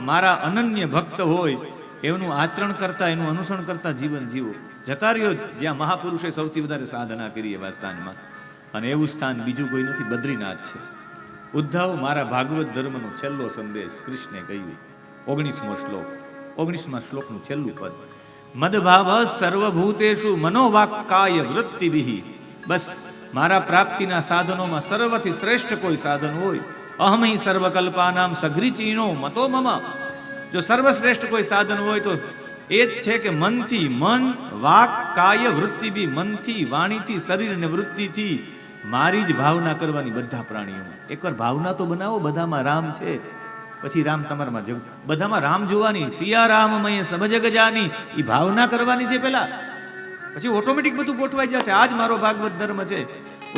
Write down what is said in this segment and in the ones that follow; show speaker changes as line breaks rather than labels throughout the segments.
મારા અનન્ય ભક્ત હોય એનું આચરણ કરતા, એનું અનુસરણ કરતા જીવન જીવો. જતા રહ્યો જ્યાં મહાપુરુષે સૌથી વધારે સાધના કરી એવા સ્થાનમાં, અને એવું સ્થાન બીજું કોઈ નથી, બદ્રીનાથ છે. ઉદ્ધવ, મારા ભાગવત ધર્મનો છેલ્લો સંદેશ કૃષ્ણે કહ્યું. 19મો શ્લોક, 19મા શ્લોકનું છેલ્લું પદ. મદભાવ સર્વભૂતેષુ મનોવાક્કાય વૃત્તિભિ. બસ મારા પ્રાપ્તિના સાધનોમાં સર્વથી શ્રેષ્ઠ કોઈ સાધન હોય, અહમહિ સર્વકલ્પાનામ સઘ્રીચીનો મતો મમ. જો સર્વશ્રેષ્ઠ કોઈ સાધન હોય તો એ જ છે કે મનથી, મન વાક કાય વૃત્તિ બી, મનથી, વાણીથી, શરીર અને વૃત્તિથી મારી જ ભાવના કરવાની બધા પ્રાણીઓમાં. એકવાર ભાવના તો બનાવો, બધામાં રામ છે, પછી રામ તમારામાં જગ, બધામાં રામ જોવાની. સિયા રામમય સબ જગ જાની, એ ભાવના કરવાની છે પેલા, પછી ઓટોમેટિક બધું ગોઠવાઈ જશે. આ જ મારો ભાગવત ધર્મ છે.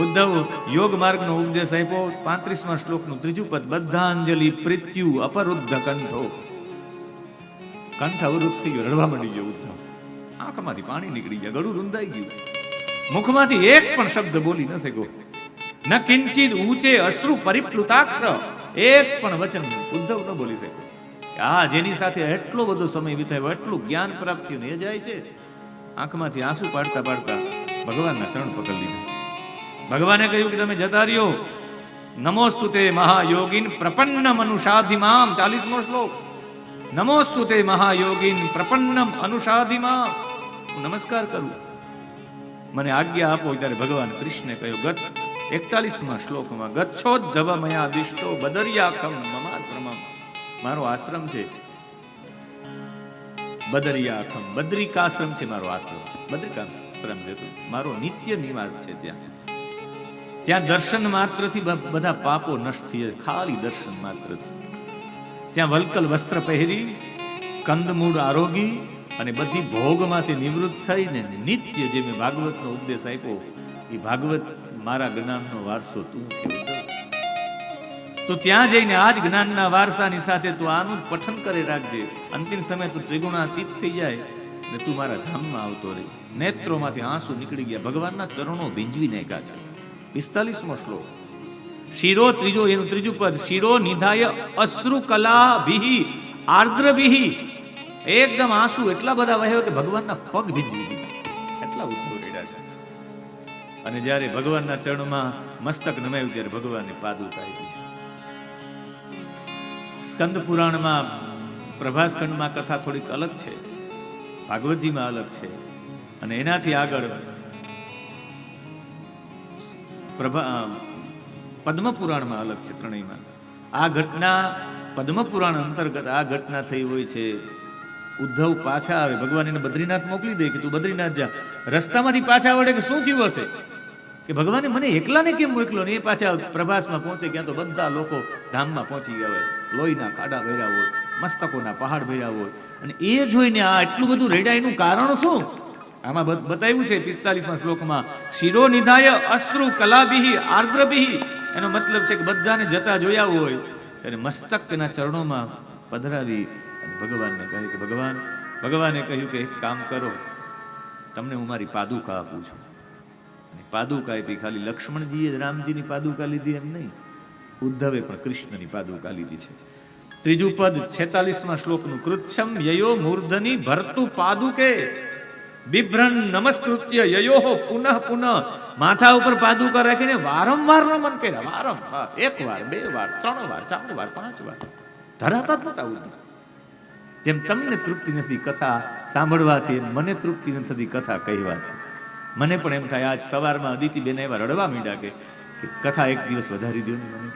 ઉદ્ધવ યોગ માર્ગનો ઉપદેશ આપ્યો. 35મા શ્લોકનું ત્રીજું પદ. બદ્ધાંજલિ પ્રીત્યુ અપરુદ્ધ કંઠો. કંઠ અવરુદ્ધ થઈ ગયો, રડવા માંડી ગયો ઉદ્ધવ. આંખમાંથી પાણી નીકળી ગયા, ગળું રૂંધાઈ ગયું, મુખમાંથી એક પણ શબ્દ બોલી ન શક્યો. ન કિંચિત ઊંચે અશ્રુ પરિપ્લુતાક્ષ, એક પણ વચન ઉદ્ધવ ન બોલી શક્યો. આ જેની સાથે એટલો બધો સમય વિતાવ્યો, એટલું જ્ઞાન પ્રાપ્ત થયું ને, એ જાય છે આંખમાંથી આંસુ પાડતા પાડતા ભગવાનના ચરણ પકડી લીધા. ભગવાને કહ્યું કે તમે જતા રહ્યો. નમોસ્તુતે મહાયોગીન પ્રપન્નમ અનુષાધિમામ. 40મો શ્લોક. નમોસ્તુતે મહાયોગીન પ્રપન્નમ અનુષાધિમામ. હું નમસ્કાર કરું, મને આજ્ઞા આપો. ત્યારે ભગવાન કૃષ્ણે કહ્યું, ગત 41મા શ્લોકમાં, ગચ્છોદ્ધવ મયા દિષ્ટો બદરિયાખમ મમાશ્રમમ. મારો આશ્રમ છે બદરિયાખમ, બદ્રિકાશ્રમ છે મારો આશ્રમ. બદ્રિકાશ્રમ છે મારો નિત્ય નિવાસ છે. ત્યાં દર્શન માત્રથી બધા પાપો નષ્ટ થઈ જાય, ખાલી દર્શન માત્રથી. ત્યાં વલ્કલ વસ્ત્ર પહેરી, કંદમૂળ આરોગી અને બધી ભોગમાંથી નિવૃત્ત થઈને નિત્ય જે મેં ભાગવતનો ઉપદેશ આપ્યો, એ ભાગવત મારા જ્ઞાનનો વારસો તું છે. તો ત્યાં જઈને આ જ જ્ઞાનના વારસાની સાથે તું આનું પઠન કરી રાખજે. અંતિમ સમય તું ત્રિગુણાતીત થઈ જાય ને તું મારા ધામમાં આવતો રહે. નેત્રોમાંથી આંસુ નીકળી ગયા, ભગવાનના ચરણો ભીંજવી નાખ્યા છે. 45મો શ્લોક. શિરો, એનું ત્રીજું પદ. શિરો નિધાય અશ્રુ કલા ભિહિ આર્દ્ર ભિહિ. એકદમ આંસુ એટલા બધા વહેવા કે ભગવાનના પગ ભીંજવી દીધા, એટલા ઉદ્ધવ રેડા છે. અને જ્યારે ભગવાનના ચરણમાં મસ્તક નમાયું ત્યારે ભગવાનની પાદુકા આપી છે. સ્કંદ પુરાણમાં પ્રભાસખંડમાં કથા થોડીક અલગ છે, ભાગવતજીમાં અલગ છે, અને એનાથી આગળ પદ્મપુરાણમાં અલગ છે. ત્રણેયમાં આ ઘટના પદ્મપુરાણ અંતર્ગત આ ઘટના થઈ હોય છે. ઉદ્ધવ પાછા આવે, ભગવાન એને બદ્રીનાથ મોકલી દે કે તું બદ્રીનાથ જા. રસ્તામાંથી પાછા વળે કે શું થયું હશે, કે ભગવાને મને એકલાને કેમ મોકલો ને. એ પાછા પ્રભાસમાં પહોંચે, ક્યાં તો બધા લોકો ધામમાં પહોંચી ગયા હોય, લોહીના ખાડા ભર્યા હોય, મસ્તકોના પહાડ ભર્યા હોય, અને એ જોઈને આ એટલું બધું રેડાઈનું કારણ શું આમાં બતાવ્યું છે 45મા શ્લોકમાં. શિરો નિધાય અશ્રુ કલાભિહિ આર્દ્રભિહિ. એનો મતલબ છે કે બધાને જતા જોયા હોય ત્યારે મસ્તકના ચરણોમાં પધરાવી ભગવાનને કહે કે ભગવાને કહ્યું કે એક કામ કરો, તમને હું મારી પાદુકા આપું છું. પાદુકા આપી. ખાલી લક્ષ્મણજીએ રામજીની પાદુકા લીધી એમ નહીં, ઉદ્ધવે પણ કૃષ્ણની પાદુકા લીધી છે. ત્રીજું પદ 46મા શ્લોકનું. કૃચ્છમ યયો મૂર્ધની ભરતુ પાદુકે બિભ્રન નમસ્કૃત્ય યયો પુનઃ પુનઃ. માથા ઉપર પાદુકા રાખીને વારંવાર નમન કર્યા. વારંવાર, 1 વાર, 2 વાર, 3 વાર, 4 વાર, 5 વાર. ધરાતા જ નતા ઉદ્ધવ. જેમ તમને તૃપ્તિ નથી કથા સાંભળવાથી, મને તૃપ્તિ નથી કથા કહેવાથી. મને પણ એમ થાય, આજ સવારમાં અદિતિબેન એવા રડવા માંડ્યા કે કથા એક દિવસ વધારી દો ને મને.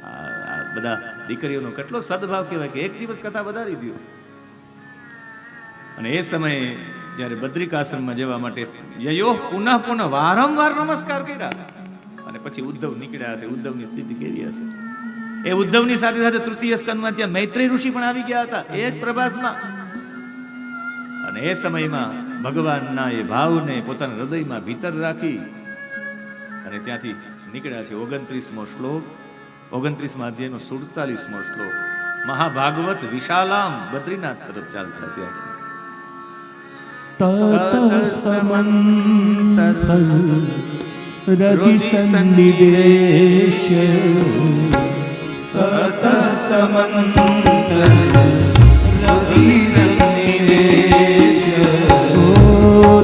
આ બધા દીકરીઓનો કેટલો સદભાવ કહેવાય કે એક દિવસ કથા વધારી દો. અને એ સમયે જ્યારે બદ્રિકાશ્રમમાં જવા માટે યયો પુનઃ પુનઃ વારંવાર નમસ્કાર કર્યા. અને પછી ઉદ્ધવ નીકળ્યા હશે. ઉદ્ધવની સ્થિતિ કેવી હશે? એ ઉદ્ધવની સાથે સાથે તૃતીય સ્કંદમાં ત્યાં મૈત્રેય ઋષિ પણ આવી ગયા હતા, એ જ પ્રભાસમાં. અને એ સમયમાં ભગવાનના એ ભાવને પોતાના હૃદયમાં ભીતર રાખી અને ત્યાંથી નીકળ્યા છે. 29મો શ્લોક, 29મા અધ્યાયનો 47મો શ્લોક. મહાભાગવત વિશાલામ બદ્રીનાથ તરફ ચાલતા ત્યાં છે.
તતસ્તમંતર રવિ સન્નિવેશ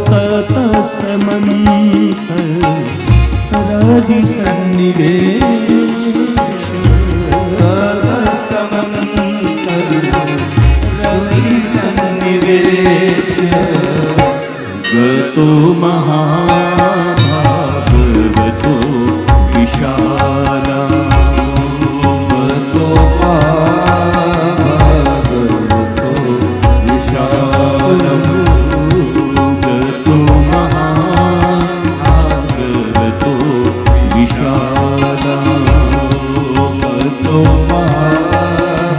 તતસ્તમંતર રવિ સન્નિવેશ તતસ્તમંતર રવિ સન્નિવેશ ગતો મહાભાગવતો વિશાલા ગતો મહાભાગવતો વિશાલમ ગતો મહાભાગવતો વિશાલા ગતો મહાભાગવતો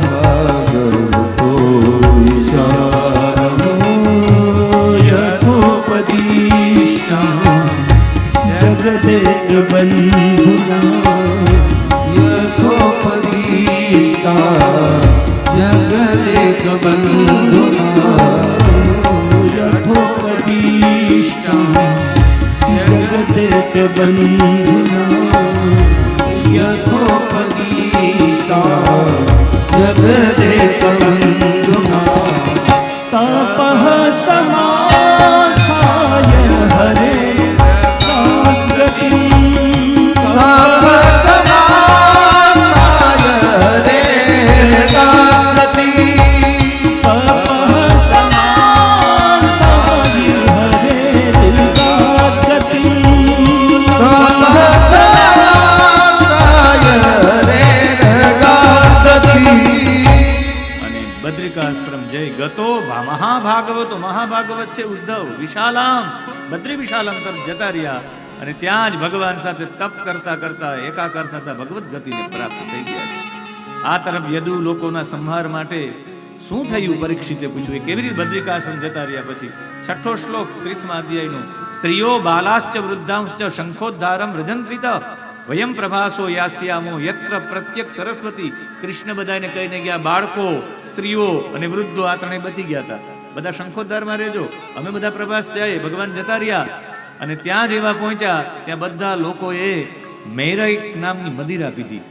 વિશાલમ યથોપદિષ્ટા જગદેક બંધુના યથોપદિષ્ટા જગદેક બંધુના યથોપદિષ્ટા જગદેક બંધુના યથોપદિષ્ટા જગદેક બંધુના તપઃ સમાસ્થાય હરે
બદ્રિકાશ્રમ જય ગતો મહાભાગવતો મહાભાગવત છે ઉદ્ધવ વિશાલામ બદ્રી વિશાલામ તરફ જતા રહ્યા અને ત્યાં જ ભગવાન સાથે તપ કરતા કરતા એકાકાર થતા ભગવત ગતિને પ્રાપ્ત થઈ ગયા છે. આ તરફ યદુ લોકોના સંહાર માટે શું થયું પરીક્ષિતે પૂછ્યું. એ કેવી રીતે બદ્રિકાશ્રમ જતા રહ્યા પછી 6ઠ્ઠો શ્લોક 30મા અધ્યાયનો સ્ત્રીઓ બાલાશ્ચ વૃદ્ધાંશ્ચ શંખોદ્ધારમ રજંત્રિત વયમ પ્રભાસો યાસ્યામો યત્ર પ્રત્યક્ષ સરસ્વતી. કૃષ્ણ બધાને કહીને ગયા બાળકો સ્ત્રીઓ અને વૃદ્ધો આ ત્રણેય બચી ગયા હતા. બધા શંખોદ્ધારમાં રહેજો, અમે બધા પ્રભાસ જાય. ભગવાન જતા રહ્યા અને ત્યાં જેવા પહોંચ્યા ત્યાં બધા લોકોએ મેરૈક નામની મદિરા પીધી.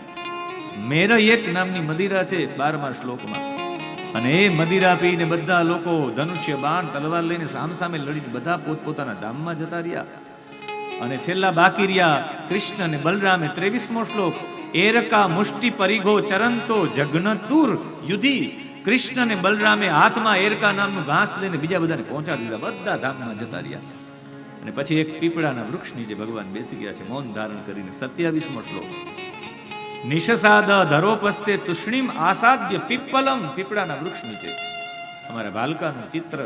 મેરૈક નામની મદિરા છે 12મા શ્લોકમાં. અને એ મદિરા પીને બધા લોકો ધનુષ્ય બાણ તલવાર લઈને સામસામે લડીને બધા પોતપોતાના ધામમાં જતા રહ્યા. અને છેલ્લા બાકી રહ્યા કૃષ્ણ અને બલરામે 23મો શ્લોક એરકા મુષ્ટિ પરિઘો ચરંતો જગ્નતુર યુધિ. કૃષ્ણ અને બલરામે હાથમાં એરકા નામનું ઘાસ લઈને બીજા બધાને પહોંચાડી દીધા. બધા ધામમાં જતા રહ્યા. અને પછી એક પીપળાના વૃક્ષ નીચે ભગવાન બેસી ગયા છે મૌન ધારણ કરીને. 27મો શ્લોક નિશસાદ ધરોપસ્તે તુષ્ણીમ આસાદ્ય પીપલમ. પીપળાના વૃક્ષ નીચે અમારા બાલકાનું ચિત્ર.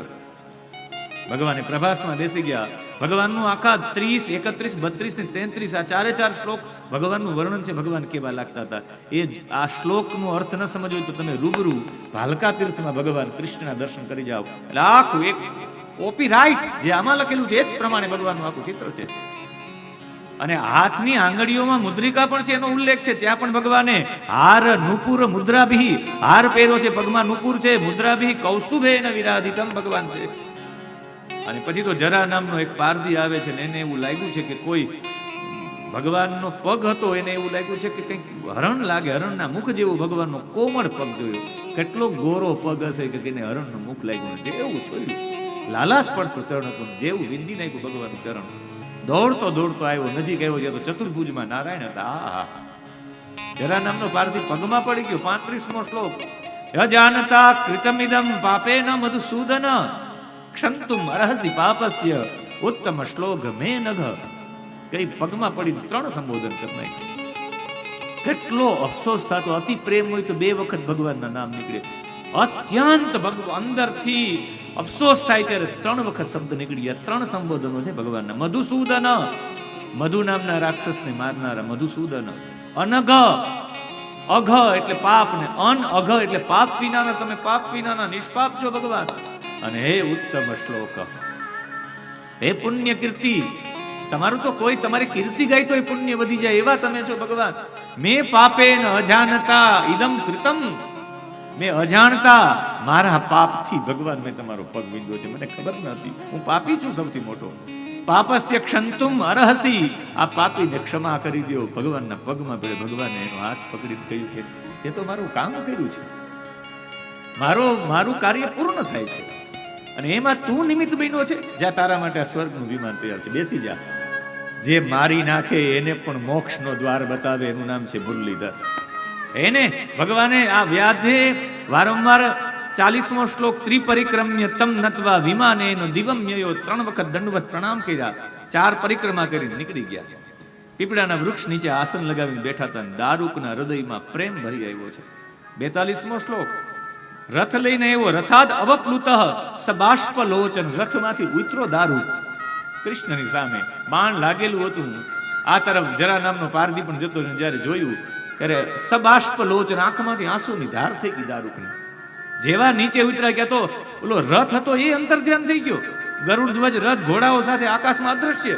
ભગવાને પ્રભાસમાં બેસી ગયા. ભગવાનનું આખા 30, 31, 32 ને 33 આ 4 શ્લોક ભગવાનનું વર્ણન છે. ભગવાન કેવા લાગતા હતા એ આ શ્લોકનો અર્થ ન સમજ હોય તો તમે રૂબરૂ ભાલકા તીર્થમાં ભગવાન કૃષ્ણના દર્શન કરી જાઓ. એટલે આખું એક કોપી રાઈટ જે આમાં લખેલું છે એ જ પ્રમાણે ભગવાનનું આખું ચિત્ર છે. અને હાથની આંગળીઓમાં મુદ્રિકા પણ છે એનો ઉલ્લેખ છે. ત્યાં પણ ભગવાને હાર નુપુર મુદ્રાભિ હાર પહેર્યો છે, પગમાં નુપુર છે, મુદ્રાભિ કૌસ્તુભેન વિરાધિતમ ભગવાન છે. અને પછી તો જરા નામનો એક પારધી આવે છે ને એને એવું લાગ્યું છે કે કોઈ ભગવાનનો પગ હતો એને એવું લાગ્યું છે કે કંઈક હરણ લાગે, હરણના મુખ જેવું ભગવાનનો કોમળ પગ જોયો. કેટલો ગોરો પગ હશે કે તેને હરણનું મુખ લાગ્યું નથી એવું જોયું. લાલાશ પડતો ચરણ હતો જેવું વિંદી નાખ્યું ભગવાનનું ચરણ. દોડતો દોડતો આવ્યો, નજીક આવ્યો જ્યાં તો ચતુર્ભુજમાં નારાયણ હતા. આહા, જરા નામનો પારધી પગમાં પડી ગયો. 35મો શ્લોક અજાનતા કૃતમિદમ પાપેન મધુસૂદન ક્ષંતુમ અરહસી પાપસ્ય ઉત્તમ શ્લોક મે નઘ. કઈ પગમાં પડી 3 સંબોધન કરનાય. કેટલો અફસોસ થતો. અતિ પ્રેમ હોય તો 2 વખત ભગવાનના નામ નીકળે. અત્યંત અંદરથી અફસોસ થાય ત્યારે 3 વખત શબ્દ નીકળી ગયા. 3 સંબોધનો છે ભગવાનના. મધુસૂદન, મધુ નામના રાક્ષસને મારનારા મધુસૂદન. અનઘ, અઘ એટલે પાપ ને અન અઘ એટલે પાપ વિનાના. તમે પાપ વિનાના નિષ્પાપ છો ભગવાન. અને હે ઉત્તમ શ્લોક, હે પુણ્ય કીર્તિ, તમારું તો કોઈ તમારી કીર્તિ ગાય તો પુણ્ય વધી જાય એવા તમે છો ભગવાન. મેં પાપેન અજાનતા ઇદમ કૃતમ. મેં અજાણતા મારા પાપથી ભગવાન મેં તમારો પગ વીંધ્યો છે. મને ખબર નથી, હું પાપી છું સૌથી મોટો. પાપસ્ય ક્ષંતુમ અરહસી. આ પાપીને ક્ષમા કરી દો. ભગવાનના પગમાં પડે. ભગવાને એનો હાથ પકડીને કહ્યું કે તે તો મારું કામ કર્યું છે. મારું કાર્ય પૂર્ણ થાય છે. અને એમાં તું નિમિત્ત બન્યો છે. જ્યાં તારા માટે આ સ્વર્ગનું વિમાન તૈયાર છે, બેસી જા. જે મારી નાખે એને પણ મોક્ષનો દ્વાર બતાવે, એનું નામ છે મુરલીધર. એને ભગવાને આ વ્યાધે વારંવાર 40મો શ્લોક ત્રિપરિક્રમ્ય તમ નત્વા વિમાનેનો દિવમ્યયો 3 વખત દંડવત પ્રણામ કર્યા. 4 પરિક્રમા કરીને નીકળી ગયા. પીપળાના વૃક્ષ નીચે આસન લગાવીને બેઠા હતા. દારૂકના હૃદયમાં પ્રેમ ભરી આવ્યો છે. 42મો શ્લોક. રથ લઈને આવ્યો. રથાદ અવપ્લુત સબાષ્પ લોચન. રથમાંથી ઉતરો દારૂક કૃષ્ણની સામે. બાણ લાગેલું હતું. આ તરફ જરા નામનો પારધી પણ જતો રહ્યો. જ્યારે જોયું ત્યારે સબાષ્પ લોચન, આંખમાંથી આંસુની ધાર થઈ ગઈ દારૂકની. જેવા નીચે ઉતરા ગયા તો ઓલો રથ હતો એ અંતર ધ્યાન થઈ ગયો. ગરુડ ધ્વજ રથ ઘોડાઓ સાથે આકાશમાં અદ્રશ્ય.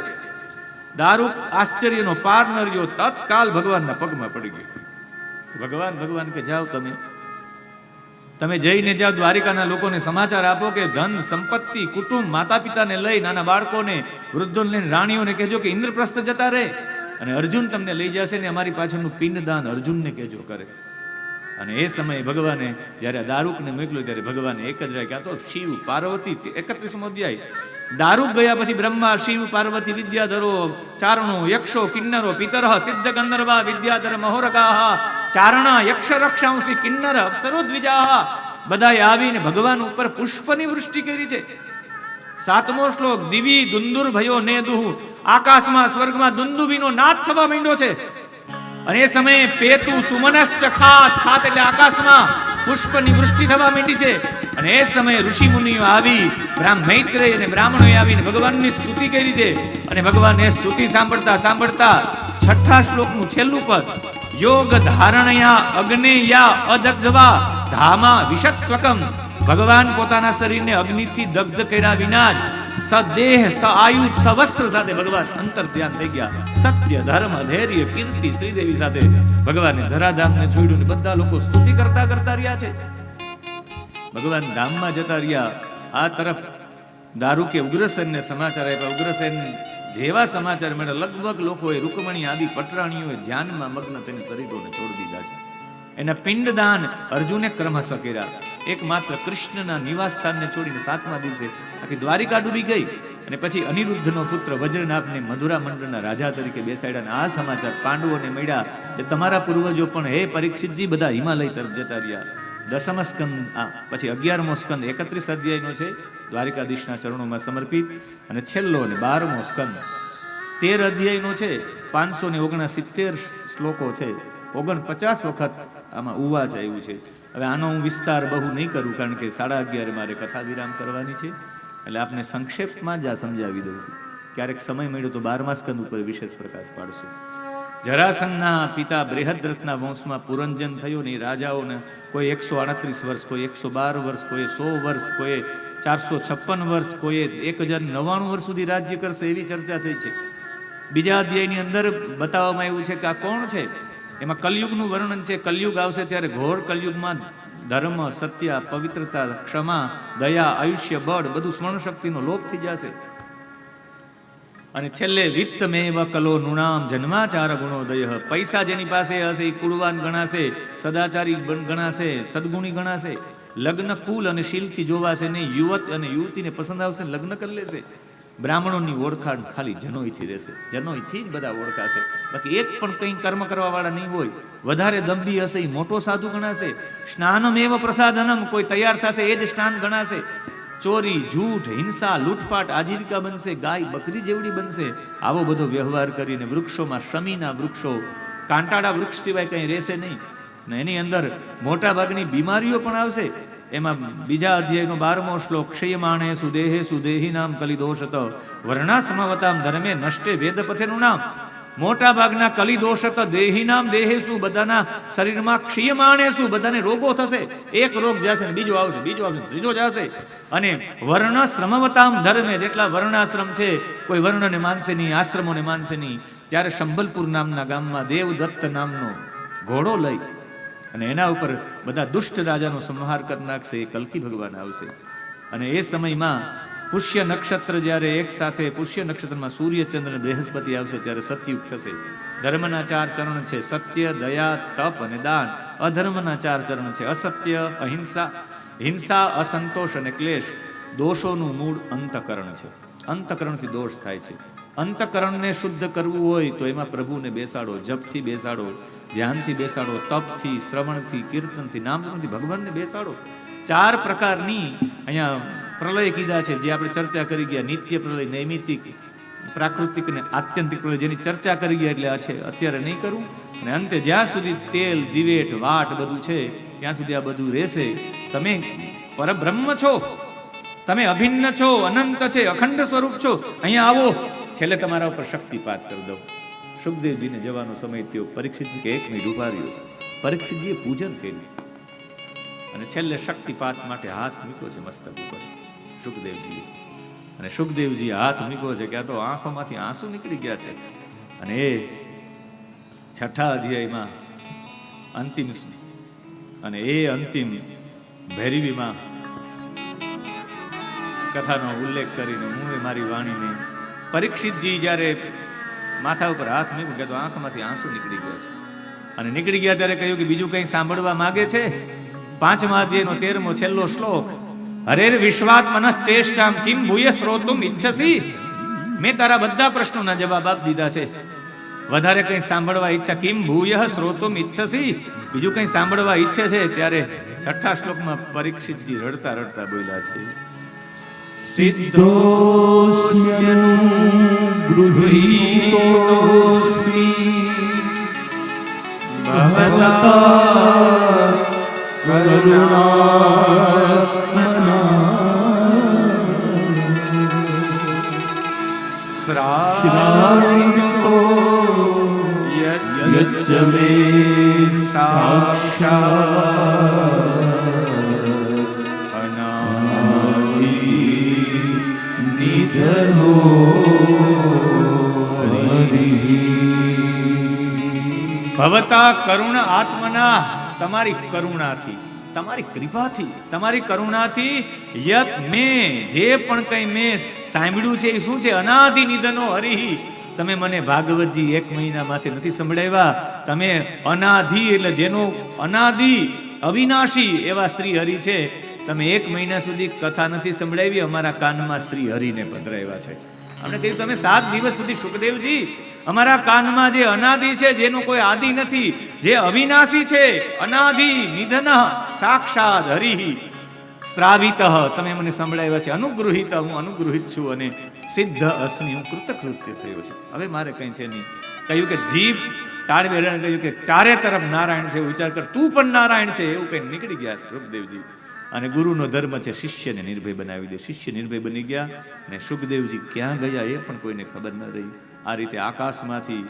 દારૂક આશ્ચર્યનો પાર ન રહ્યો. તત્કાલ ભગવાનના પગમાં પડી ગયો. ભગવાન કે જાઓ, તમે જઈને જાઓ, દ્વારિકાના લોકોને સમાચાર આપો કે ધન સંપત્તિ કુટુંબ માતા પિતાને લઈ, નાના બાળકોને વૃદ્ધોને લઈને રાણીઓને કહેજો કે ઇન્દ્રપ્રસ્થ જતા રહે, અને અર્જુન તમને લઈ જશે ને અમારી પાછળનું પિંડદાન અર્જુનને કહેજો કરે. અને એ સમયે ભગવાને જ્યારે દારૂકને મોકલ્યો ત્યારે ભગવાને એક જ રાખ્યા. તો શિવ પાર્વતી 31મો અધ્યાય. દારૂક ગયા પછી બ્રહ્મા શિવ પાર્વતી વિદ્યાધરો ચારણો યક્ષો કિન્નરો પિતરઃ સિદ્ધ ગંધર્વા વિદ્યાધર મહોરગાહ ચારણા યક્ષ રક્ષાંસી કિન્નર અપ્સરો દ્વિજાહ. બધાએ આવીને ભગવાન ઉપર પુષ્પની વૃષ્ટિ કરી છે. 7મો શ્લોક. દિવી દુંદુર ભયો ને દુહુ. આકાશમાં સ્વર્ગમાં દુંદુબીનો નાદ થવા માંડ્યો છે. અને એ સમયે પેતુ સુમનશ્ચ ખાત એટલે આકાશમાં પુષ્પની વૃષ્ટિ થવા માંડી છે. અને એ સમયે ઋષિ મુનિઓ આવી, મૈત્રેય અને બ્રાહ્મણોએ આવીને ભગવાનની સ્તુતિ કરી છે. અને ભગવાનને સ્તુતિ સાંભળતા 6થા શ્લોકનું છેલ્લું પદ. યોગ ધારણયા અગ્નેયા અદગ્ધવા ધામા વિશત્સ્વકમ. ભગવાન પોતાના શરીરને અગ્નિથી દગ્ધ કર્યા વિના જ સદેહ સઆયુધ સવસ્ત્ર સાથે ભગવાન અંતર ધ્યાન થઈ ગયા. સત્ય ધર્મ ધૈર્ય કીર્તિ શ્રીદેવી સાથે ભગવાને ધરાધામને છોડ્યું ને બધા લોકો સ્તુતિ કરતા રહ્યા છે. ભગવાન ધામમાં જતા રહ્યા. આ તરફ દારૂકે ઉગ્રસેનને સમાચાર આપ્યા. ઉગ્રસેન જેવા સમાચાર મળ્યા, લગભગ લોકોએ રૂકમણી આદિ પટરાણીઓએ ધ્યાનમાં મગ્ન તેને શરીરોને છોડી દીધા છે. એના પિંડદાન અર્જુને ક્રમશઃ કર્યા. એકમાત્ર કૃષ્ણના નિવાસ સ્થાનને છોડીને 7મા દિવસે આખી દ્વારિકા ડૂબી ગઈ. અને પછી અનિરુદ્ધનો પુત્ર વજ્રનાભને મધુરા મંડળના રાજા તરીકે બેસાડ્યા. આ સમાચાર પાંડવોને મળ્યા કે તમારા પૂર્વજો પણ હે પરીક્ષિતજી બધા હિમાલય તરફ જતા રહ્યા. 10મ સ્કંદ પછી 11મો સ્કંદ 31 અધ્યાયનો છે, દ્વારિકાધીશના ચરણોમાં સમર્પિત. અને છેલ્લો અને 12મો સ્કંદ 13 અધ્યાયનો છે, 569 શ્લોકો છે, 49 વખત આમાં ઉવાચ આવ્યું છે. હવે આનો હું વિસ્તાર બહુ નહીં કરું, કારણ કે 11:30 મારે કથા વિરામ કરવાની છે. એટલે આપને સંક્ષેપમાં જ આ સમજાવી દઉં છું. ક્યારેક સમય મળ્યો તો 12મા સ્કંદ ઉપર વિશેષ પ્રકાશ પાડશું. જરાસંઘના પિતા બૃહદ્રથના વંશમાં પુરંજન થયો ને રાજાઓને કોઈ 138 વર્ષ, કોઈ 112 વર્ષ, કોઈ 100 વર્ષ, કોઈ 456 વર્ષ, કોઈ 1099 વર્ષ સુધી રાજ્ય કરશે એવી ચર્ચા થઈ છે. બીજા અધ્યાયની અંદર બતાવવામાં આવ્યું છે કે આ કોણ છે. એમાં કલયુગનું વર્ણન છે. કલયુગ આવશે ત્યારે ઘોર કલયુગમાં ધર્મ, સત્ય, પવિત્રતા, ક્ષમા, દયા, આયુષ્ય, બળ બધું સ્મરણ શક્તિનો લોપ થઈ જશે. અને છેલ્લે વિત્તમેવ કલો નૃણામ જન્માચાર ગુણોદય. પૈસા જેની પાસે હશે એ કુળવાન ગણાશે, સદાચારી ગણાશે, સદગુણી ગણાશે. લગ્ન કુલ અને શીલથી જોવાશે નહીં. યુવત અને યુવતીને પસંદ આવશે, લગ્ન કરી લેશે. બ્રાહ્મણોની ઓળખાણ ખાલી જનોઈથી રહેશે. જનોઈથી જ બધા ઓળખાશે. બાકી એક પણ કંઈ કર્મ કરવા વાળા નહીં હોય. વધારે દંભી હશે એ મોટો સાધુ ગણાશે. સ્નાનમેવ પ્રસાદનમ. કોઈ તૈયાર થશે એ જ સ્નાન ગણાશે. ચોરી, જૂઠ, હિંસા, લૂંટફાટ આજીવિકા બનશે. ગાય બકરી જેવડી બનશે. આવો બધો વ્યવહાર કરીને વૃક્ષોમાં શમીના વૃક્ષો, કાંટાળા વૃક્ષ સિવાય કંઈ રહેશે નહીં. ને એની અંદર મોટા ભાગની બીમારીઓ પણ આવશે. એમાં બીજા અધ્યાયનો 12મો શ્લોક. ક્ષયમાણે સુદેહે દેહિનામ કલિદોષત વર્ણાશ્રમવતામ ધર્મે નષ્ટે વેદપથેનું નામ. મોટા ભાગના કલિદોષત દેહિનામ દેહેસુ, બધાના શરીરમાં ક્ષયમાણેસુ, બધાને રોગો થશે. એક રોગ જશે ને બીજો આવશે, બીજો આવશે, ત્રીજો જશે. અને વર્ણશ્રમવતામ ધર્મે, જેટલા વર્ણાશ્રમ છે કોઈ વર્ણને માનશે નહીં, આશ્રમોને માનશે નહીં. ત્યારે સંબલપુર નામના ગામમાં દેવદત્ત નામનો ઘોડો લઈ અને એના ઉપર બધા દુષ્ટ રાજાનો સંહાર કરી નાખશે. એ કલ્કી ભગવાન આવશે. અને એ સમયમાં પુષ્ય નક્ષત્ર જ્યારે એક સાથે, પુષ્ય નક્ષત્રમાં સૂર્ય, ચંદ્ર, બૃહસ્પતિ આવશે ત્યારે સતયુગ થશે. ધર્મના 4 ચરણ છે, સત્ય, દયા, તપ અને દાન. અધર્મના 4 ચરણ છે, અસત્ય, અહિંસા, હિંસા, અસંતોષ અને ક્લેશ દોષોનું મૂળ અંતકરણ છે. અંતકરણથી દોષ થાય છે. અંતકરણને શુદ્ધ કરવું હોય તો એમાં પ્રભુને બેસાડો, જપથી બેસાડો, ધ્યાનથી બેસાડો, તપથી, શ્રવણથી, કીર્તનથી, નામથી ભગવાનને બેસાડો. 4 પ્રકારની અહીંયા પ્રલય કીધા છે, જે આપણે ચર્ચા કરી ગયા. નિત્ય પ્રલય, નૈમિતિક, પ્રાકૃતિક અને આત્યંતિક પ્રલય, જેની ચર્ચા કરી ગયા એટલે આ છે, અત્યારે નહીં કરું. અને અંતે જ્યાં સુધી તેલ, દિવેટ, વાટ બધું છે ત્યાં સુધી આ બધું રહેશે. તમે પરબ્રહ્મ છો, તમે અભિન્ન છો, અનંત છે, અખંડ સ્વરૂપ છો. અહીંયા આવો, છેલ્લે તમારા ઉપર શક્તિપાત કરી દો. સુખદેવજીને જવાનો સમય થયો. પરીક્ષિતજી કે 1 મિનિટ ઉભા રહ્યો. પરીક્ષિતજીએ પૂજન કર્યું અને છેલ્લે શક્તિપાત માટે હાથ મૂક્યો છે મસ્તક ઉપર સુખદેવજીએ. અને સુખદેવજીએ હાથ મૂક્યો છે કે આ તો આંખોમાંથી આંસુ નીકળી ગયા છે. અને એ 6ઠા અધ્યાયમાં અંતિમ અને એ અંતિમ ભૈરવીમાં કથાનો ઉલ્લેખ કરીને હું મારી વાણીને પરીક્ષિતજી જ્યારે માથા ઉપર હાથ મૂક્યો કે તો આંખમાંથી આંસુ નીકળી ગયા છે. અને નીકળી ગયા ત્યારે કહ્યું કે બીજું કંઈ સાંભળવા માંગે છે? 5મા અધ્યાયનો 13મો છેલ્લો શ્લોક. હરેર વિશ્વાત્મન ચેષ્ટામ કિમ ભૂય શ્રોતુમ ઈચ્છસી. મેં તારા બધા પ્રશ્નોના જવાબ આપી દીધા છે. વધારે કંઈ સાંભળવા ઈચ્છા? કિમ ભૂય શ્રોતુમ ઈચ્છસી. બીજું કંઈ સાંભળવા ઈચ્છે છે? ત્યારે 6ઠા શ્લોકમાં પરીક્ષિતજી રડતા રડતા બોલ્યા છે,
સિદ્ધોસ્મ્યનુગૃહીતોસ્મિ ભવતા કરુણાત્મના શ્રાવયતો યચ્ચ મે સાક્ષાત નિધનો
ભવતા કરુણ આત્મના. તમારી કરુણાથી, તમારી કૃપાથી, તમારી કરુણાથી યત મેં જે પણ કંઈ મેં સાંભળ્યું છે એ શું છે? અનાદિ નિધનો હરિ. તમે મને ભાગવતજી 1 મહિનામાંથી નથી સંભળાવ્યા. તમે અનાદિ એટલે જેનો અનાદિ અવિનાશી એવા શ્રી હરિ છે. તમે 1 મહિના સુધી કથા નથી સંભળાવી. અમારા કાનમાં શ્રી હરિને પધરાવ્યા છે. આપણે કહ્યું તમે 7 દિવસ સુધી સુખદેવજી અમારા કાનમાં જે અનાદિ છે, જેનો કોઈ આદિ નથી, જે અવિનાશી છે, અનાદિ નિધન સાક્ષાત હરિ શ્રાવિત, તમે મને સંભળાવ્યા છે. અનુગૃહિત, હું અનુગૃહિત છું અને સિદ્ધ અસ્મિ, હું કૃતકૃત્ય થયો છું. હવે મારે કંઈ છે નહીં. કહ્યું કે જીભ તાળવે કહ્યું કે 4 તરફ નારાયણ છે, વિચાર કર, તું પણ નારાયણ છે, એવું કંઈ નીકળી ગયા સુખદેવજી. અને ગુરુનો ધર્મ છે શિષ્યને નિર્ભય બનાવી દે. શિષ્ય નિર્ભય બની ગયા અને સુખદેવજી ક્યાં ગયા એ પણ કોઈને ખબર ન રહી. આ રીતે આકાશમાંથી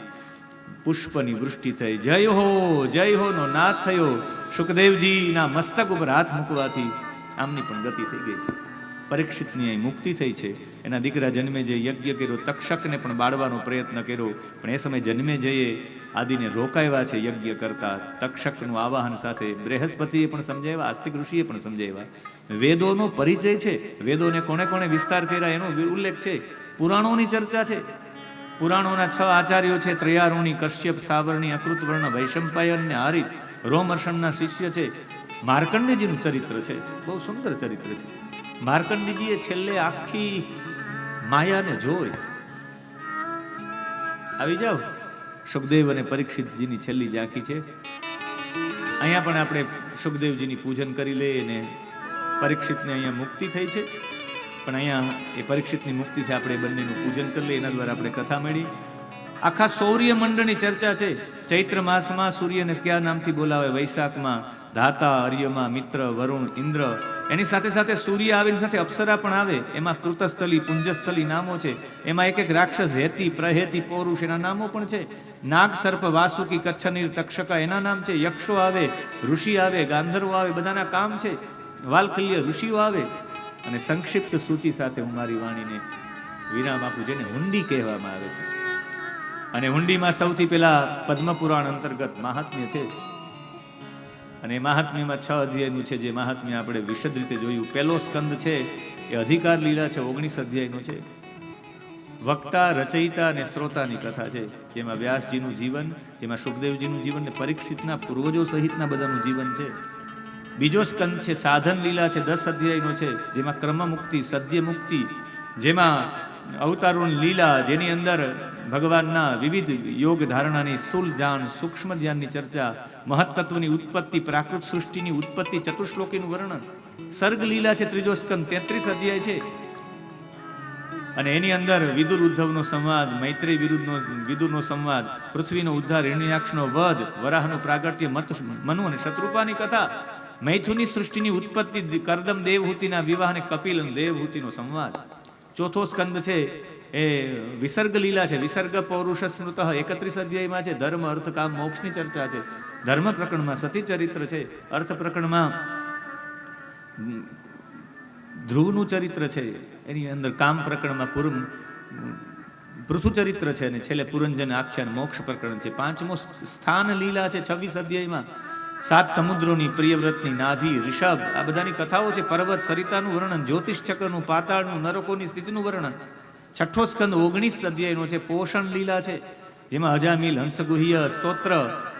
પુષ્પની વૃષ્ટિ થઈ. જય હો, જય હો નો નાદ થયો. સુખદેવજીના મસ્તક ઉપર હાથ મૂકવાથી આમની પણ ગતિ થઈ ગઈ છે. પરીક્ષિતની અહીં મુક્તિ થઈ છે. એના દીકરા જન્મે જે યજ્ઞ કર્યો, તક્ષકને પણ બાળવાનો પ્રયત્ન કર્યો, પણ એ સમય જન્મે જઈએ આદિને રોકાવ્યા છે યજ્ઞ કરતા. તક્ષકનું આવાહન સાથે બૃહસ્પતિએ પણ સમજાવ્યા, આસ્તિક ઋષિએ પણ સમજાવ્યા. વેદોનો પરિચય છે. વેદોને કોણે કોણે વિસ્તાર કર્યા એનો ઉલ્લેખ છે. પુરાણોની ચર્ચા છે. પુરાણોના 6 આચાર્યો છે. ત્રયારુણી, કશ્યપ, સાવરણી, અકૃતવર્ણ, વૈશંપાયન ને આરિત રોમહર્ષણના શિષ્ય છે. માર્કંડેયજીનું ચરિત્ર છે, બહુ સુંદર ચરિત્ર છે. માર્કંડેયજીએ છેલ્લે આખી માયાને જોઈ. આવી જાવ, સુખદેવ અને પરીક્ષિતજીની છેલ્લી ઝાંખી છે. અહીંયા પણ આપણે સુખદેવજીની પૂજન કરી લઈએ અને પરીક્ષિતને અહીંયા મુક્તિ થઈ છે. પણ અહીંયા એ પરીક્ષિતની મુક્તિથી આપણે બંનેનું પૂજન કરી લઈએ. એના દ્વારા આપણે કથા મળી. આખા સૌર્ય મંડળની ચર્ચા છે. ચૈત્ર માસમાં સૂર્યને કયા નામથી બોલાવે? વૈશાખમાં ધાતા, અર્યમા, મિત્ર, વરુણ, ઇન્દ્ર. એની સાથે સાથે સૂર્ય આવે, એની સાથે અપ્સરા પણ આવે. એમાં કૃતસ્થલી, પુંજસ્થલી નામો છે. એમાં એક એક રાક્ષસ, હેતી, પ્રહેતી, પૌરુષ, એના નામો પણ છે. નાગ, સર્પ, વાસુકી, કચ્છનીર, તક્ષકા એના નામ છે. યક્ષો આવે, ઋષિ આવે, ગાંધર્વો આવે, બધાના કામ છે. વાલ્કલ્ય ઋષિઓ આવે. અને સંક્ષિપ્ત સૂચિ સાથે હું મારી વાણીને વિરામ આપું, જેને હુંડી કહેવામાં આવે છે. અને હુંડીમાં સૌથી પહેલા પદ્મપુરાણ અંતર્ગત મહાત્મ્ય છે. અને મહાત્મ્યમાં 6 અધ્યાયનું છે, જે મહાત્મ્ય આપણે વિશદ રીતે જોયું. પહેલો સ્કંદ છે એ અધિકાર લીલા છે, 19 અધ્યાયનો છે. વક્તા, રચયિતા અને શ્રોતાની કથા છે, જેમાં વ્યાસજીનું જીવન, જેમાં સુખદેવજીનું જીવન ને પરીક્ષિતના પૂર્વજો સહિતના બધાનું જીવન છે. બીજો સ્કંદ છે સાધન લીલા છે, 10 અધ્યાયનો છે, જેમાં ક્રમ મુક્તિ, સદ્ય મુક્તિ, જેમાં અવતારોની લીલા, જેની અંદર ભગવાનના વિવિધ યોગ ધારણાની સ્થૂલ ધ્યાન, સૂક્ષ્મ ધ્યાનની ચર્ચા, મહત્તત્વની ઉત્પત્તિ, પ્રાકૃત સૃષ્ટિની ઉત્પત્તિ, ચતુશ્લોકીનું વર્ણન. સર્ગ લીલા છે ત્રીજો સ્કંદ, 33 અધ્યાય છે. અને એની અંદર વિદુર ઉદ્ધવનો સંવાદ, મૈત્રેય વિદુરનો સંવાદ, પૃથ્વીનો ઉદ્ધાર, હિરણ્યાક્ષનો વધ, વરાહનું પ્રાગટ્ય, મનુ અને શત્રુપાની કથા, મૈથુની સૃષ્ટિની ઉત્પત્તિ, કરદમ દેવહૂતિના વિવાહ અને કપિલ અને દેવહૂતિનો સંવાદ. ચોથો સ્કંદ છે એ વિસર્ગ લીલા છે, વિસર્ગ પૌરુષ સ્મૃત, 31 અધ્યાયમાં છે. ધર્મ, અર્થ, કામ, મોક્ષની ચર્ચા છે. ધર્મ પ્રકરણમાં સતી ચરિત્ર છે, અર્થ પ્રકરણમાં ધ્રુવનું ચરિત્ર છે, એની અંદર કામ પ્રકરણમાં પૃથુ ચરિત્ર છે, અને છેલ્લે પુરંજન આખ્યાન મોક્ષ પ્રકરણ છે. પાંચમો સ્થાન લીલા છે 26 અધ્યાયમાં. 7 સમુદ્રોની, પ્રિયવ્રતની, નાભી, ઋષભ, આ બધાની કથાઓ છે. પર્વત, સરિતાનું વર્ણન, જ્યોતિષ ચક્રનું, પાતાળનું, નરકોની સ્થિતિનું વર્ણન. છઠ્ઠો સ્કંદ 19 અધ્યાયનો છે, પોષણ લીલા છે, જેમાં અજામિલ, હંસગુહ્ય, સ્તોત્ર,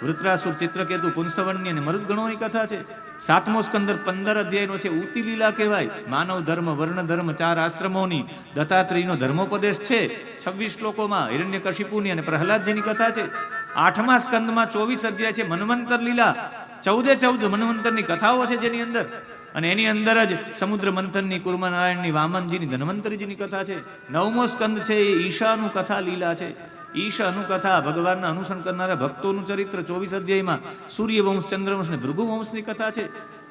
વૃત્રાસુર, ચિત્રકેતુ, પુંસવન્ય અને મરુદગણોની કથા છે. 7મો સ્કંદ 15 અધ્યાયનો છે, ઉતિ લીલા કહેવાય. માનવ ધર્મ, વર્ણ ધર્મ, 4 આશ્રમોની, દત્તાત્રેયનો ધર્મોપદેશ છે 26 શ્લોકોમાં. હિરણ્યકશિપુની અને પ્રહલાદજીની કથા છે. 8મા સ્કંદમાં 24 અધ્યાય છે, મન્વંતર લીલા. 14 મન્વંતરની કથાઓ છે જેની અંદર, અને એની અંદર જ સમુદ્ર મંથનની, કુર્મનારાયણની, વામનજીની, ધન્વંતરીજીની કથા છે. 9મો સ્કંદ છે એ ઈશાનું કથા લીલા છે. ઈશ અનુકથા, ભગવાનના અનુસરણ કરનારા ભક્તોનું ચરિત્ર 24 અધ્યાયમાં. સૂર્યવંશ, ચંદ્રવંશ અને ભૃગુવંશની કથા છે.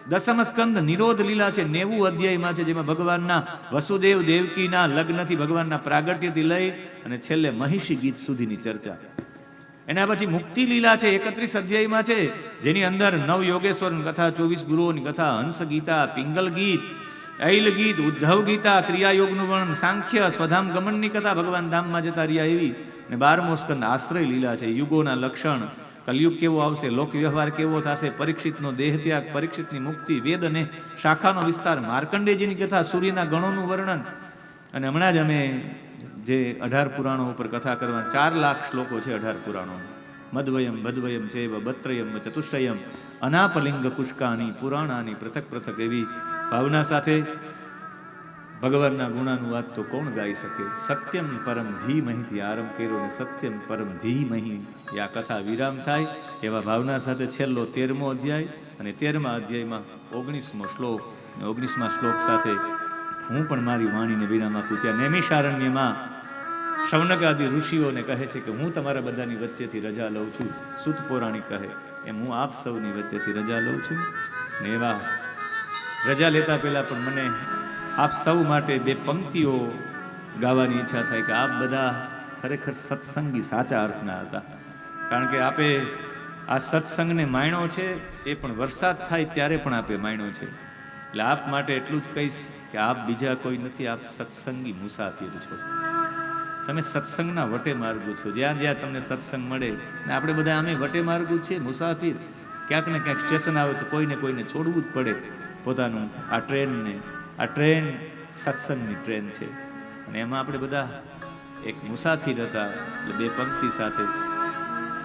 10મ સ્કંદ નિરોધ લીલા છે, 90 અધ્યાયમાં છે, જેમાં ભગવાનના વસુદેવ દેવકીના લગ્નથી ભગવાનના પ્રાગટ્યથી લઈ અને છેલ્લે મહિષી ગીત સુધીની ચર્ચા. એના પછી મુક્તિ લીલા છે, 31 અધ્યાયમાં છે, જેની અંદર 9 યોગેશ્વરની કથા, 24 ગુરુઓની કથા, હંસ ગીતા, પિંગલ ગીત, ઐલ ગીત, ઉદ્ધવ ગીતા, ક્રિયાયોગનું વર્ણન, સાંખ્ય, સ્વધામ ગમનની કથા, ભગવાન ધામમાં જતા રહ્યા એવી. અને 12મો સ્કંદ આશ્રય લીલા છે, યુગોના લક્ષણ, કલયુગ કેવો આવશે, લોક વ્યવહાર કેવો થશે, પરીક્ષિતનો દેહ ત્યાગ, પરીક્ષિતની મુક્તિ, વેદ અને શાખાનો વિસ્તાર, માર્કંડેયજીની કથા, સૂર્યના ગણોનું વર્ણન. અને હમણાં જ અમે જે 18 પુરાણો ઉપર કથા કરવા, 4 લાખ શ્લોકો છે 18 પુરાણો. મદ્વયમ ભદ્વયમ ચૈવ બત્રયમ ચતુષ્ટયમ અનાપલિંગ પુષ્કાની પુરાણાની પૃથક પૃથક એવી ભાવના સાથે ભગવાનના ગુણાનું વાત તો કોણ ગાઈ શકે. સત્યમ પરમ ધીમહીથી આરંભ કર્યો ને સત્યમ પરમ ધીમહી આ કથા વિરામ થાય એવા ભાવના સાથે છેલ્લો 13મો અધ્યાય અને 13મા અધ્યાયમાં 19મો શ્લોક અને 19મા શ્લોક સાથે હું પણ મારી વાણીને વિરામ આપું. ત્યાં નૈમિષારણ્યમાં શૌનક આદિ ઋષિઓને કહે છે કે હું તમારા બધાની વચ્ચેથી રજા લઉં છું. સુત પૌરાણિક કહે એમ હું આપ સૌની વચ્ચેથી રજા લઉં છું. ને એવા રજા લેતા પહેલા પણ મને આપ સૌ માટે 2 પંક્તિઓ ગાવાની ઈચ્છા થાય કે આપ બધા ખરેખર સત્સંગી સાચા અર્થના હતા. કારણ કે આપે આ સત્સંગને માણ્યો છે, એ પણ વરસાદ થાય ત્યારે પણ આપે માણ્યો છે. એટલે આપ માટે એટલું જ કહીશ કે આપ બીજા કોઈ નથી, આપ સત્સંગી મુસાફિર છો. તમે સત્સંગના વટે માર્ગો છો. જ્યાં જ્યાં તમને સત્સંગ મળે, ને આપણે બધા અમે વટે માર્ગો છીએ, મુસાફિર. ક્યાંક ને ક્યાંક સ્ટેશન આવે તો કોઈને કોઈને છોડવું જ પડે પોતાનું આ ટ્રેનને. આ ટ્રેન સત્સંગની ટ્રેન છે અને એમાં આપણે બધા એક મુસાફિર હતા. એટલે 2 પંક્તિ સાથે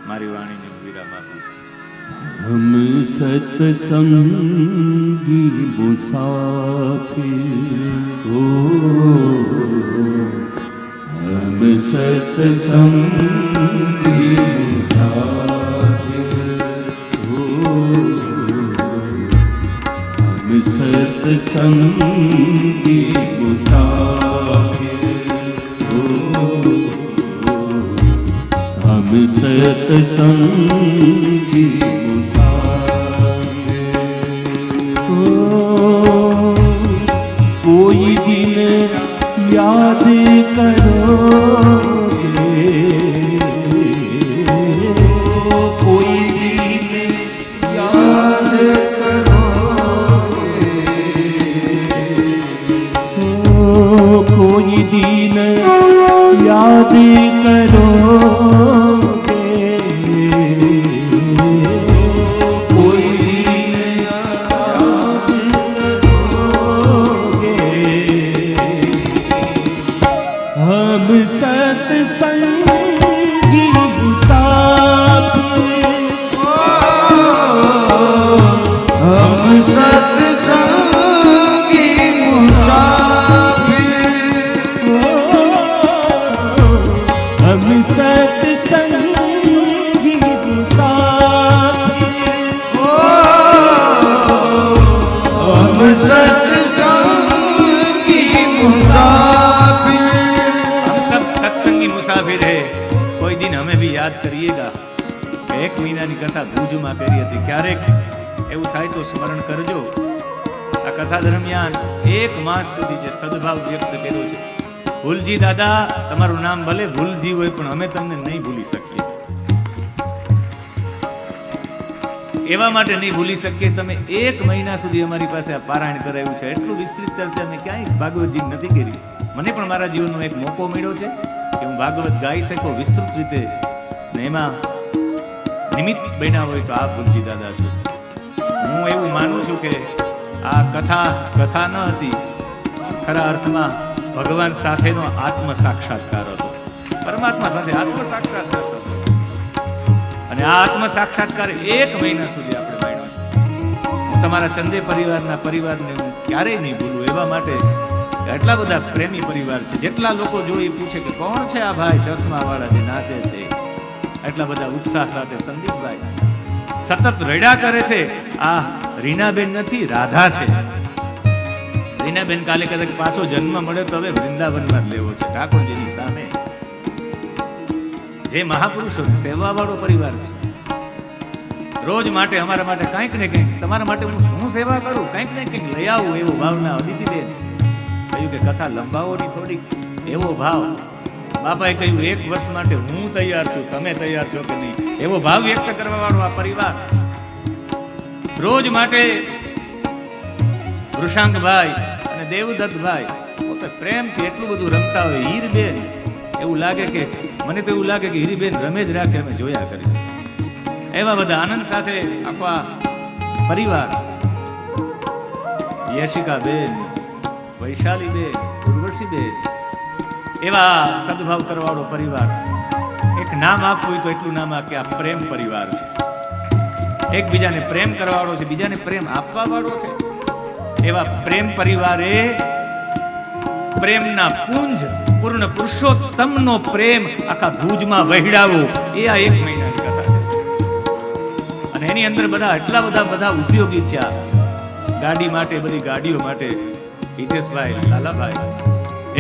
મારી વાણીને વિરામ આપું.
हम सत्संगी मुसाफिर हो, हम सत्संगी मुसाफिर हो, हम सत्संगी मुसाफिर हो, हम सत्संगी कोई दिन याद करोगे, कोई दिन याद करोगे, कोई दिन याद करोगे, कोई दिन याद हम सत्संगी मुसाफिर, हम
કરીએગા કે 1 મહિનાની કથા ભુજમાં કરી હતી. ક્યારેક એવું થાય તો સ્મરણ કરજો, આ કથા દરમિયાન 1 માસ સુધી જે સદભાવ વ્યક્ત કર્યો છે. ભૂલજી દાદા, તમારું નામ ભલે ભૂલજી હોય પણ અમે તમને નહીં ભૂલી શકીએ. એવા માટે નહીં ભૂલી શકીએ, તમે 1 મહિના સુધી અમારી પાસે આ પારાયણ કરાવ્યું છે. એટલું વિસ્તૃત ચર્ચા મેં ક્યાંય ભાગવતજી નથી કરી. મને પણ મારા જીવનનો એક મોકો મળ્યો છે કે હું ભાગવત ગાઈ શકું વિસ્તૃત રીતે, ને એમાં નિમિત્ત બન્યા હોય તો આ ભૂલજી દાદા છો. હું એવું માનું છું કે આ કથા ન હતી, ખરા અર્થમાં ભગવાન સાથેનો આત્મ સાક્ષાત્કાર હતો. પરમાત્મા સાથે આત્મ સાક્ષાત્કાર હતો. અને આ આત્મ સાક્ષાત્કાર 1 મહિના સુધી આપણે માણ્યો છે. હું તમારા ચંદે પરિવારને હું ક્યારેય નહીં ભૂલું. એવા માટે એટલા બધા પ્રેમી પરિવાર છે. જેટલા લોકો જોઈ પૂછે કે કોણ છે આ ભાઈ ચશ્મા વાળા જે નાચે છે, એટલા બધા ઉત્સાહ સાથે સંદીપભાઈ સતત રડ્યા કરે છે. આ રીનાબેન નથી, રાધા છે. રીનાબેન કાલે કદાચ પાછો જન્મ મળે તો હવે વૃંદાવનમાં જ લેવો છે, ઠાકોરજીની સામે. જે મહાપુરુષો સેવા વાળો પરિવાર છે. રોજ માટે અમારા માટે કંઈક ને કંઈક, તમારા માટે હું શું સેવા કરું, કંઈક ને કંઈક લઈ આવું, એવો ભાવના. અદિતિબેન કહ્યું કે કથા લંબાવોની થોડીક, એવો ભાવ. બાપાએ કહ્યું 1 વર્ષ માટે હું તૈયાર છું, તમે તૈયાર છો કે નહીં, એવો ભાવ વ્યક્ત કરવા વાળો આ પરિવાર. રોજ માટે વૃષાંકભાઈ અને દેવદત્તભાઈ પોતે પ્રેમથી એટલું બધું રમતા હોય. હીરબેન, એવું લાગે કે મને તો એવું લાગે કે હીરીબેન રમે જ રાખે, અમે જોયા કરી. એવા બધા આનંદ સાથે આખા પરિવાર, યશિકાબેન, વૈશાલીબેન, ઉર્વશીબેન, એવા સદભાવ કરવાવાળો પરિવાર. એક નામ આપવું હોય તો એટલું નામ આ કે આ પ્રેમ પરિવાર છે. એકબીજાને પ્રેમ કરવાવાળો છે, બીજાને પ્રેમ આપવા વાળો છે. એવા પ્રેમ પરિવારે પ્રેમના પુંજ પૂર્ણ પુરુષોત્તમનો પ્રેમ આખા ભુજમાં વહેડાવો, એ આ 1 મહિનાની કથા છે. અને એની અંદર એટલા બધા ઉપયોગી થયા. ગાડી માટે, બધી ગાડીઓ માટે હિતેશભાઈ, લાલાભાઈ,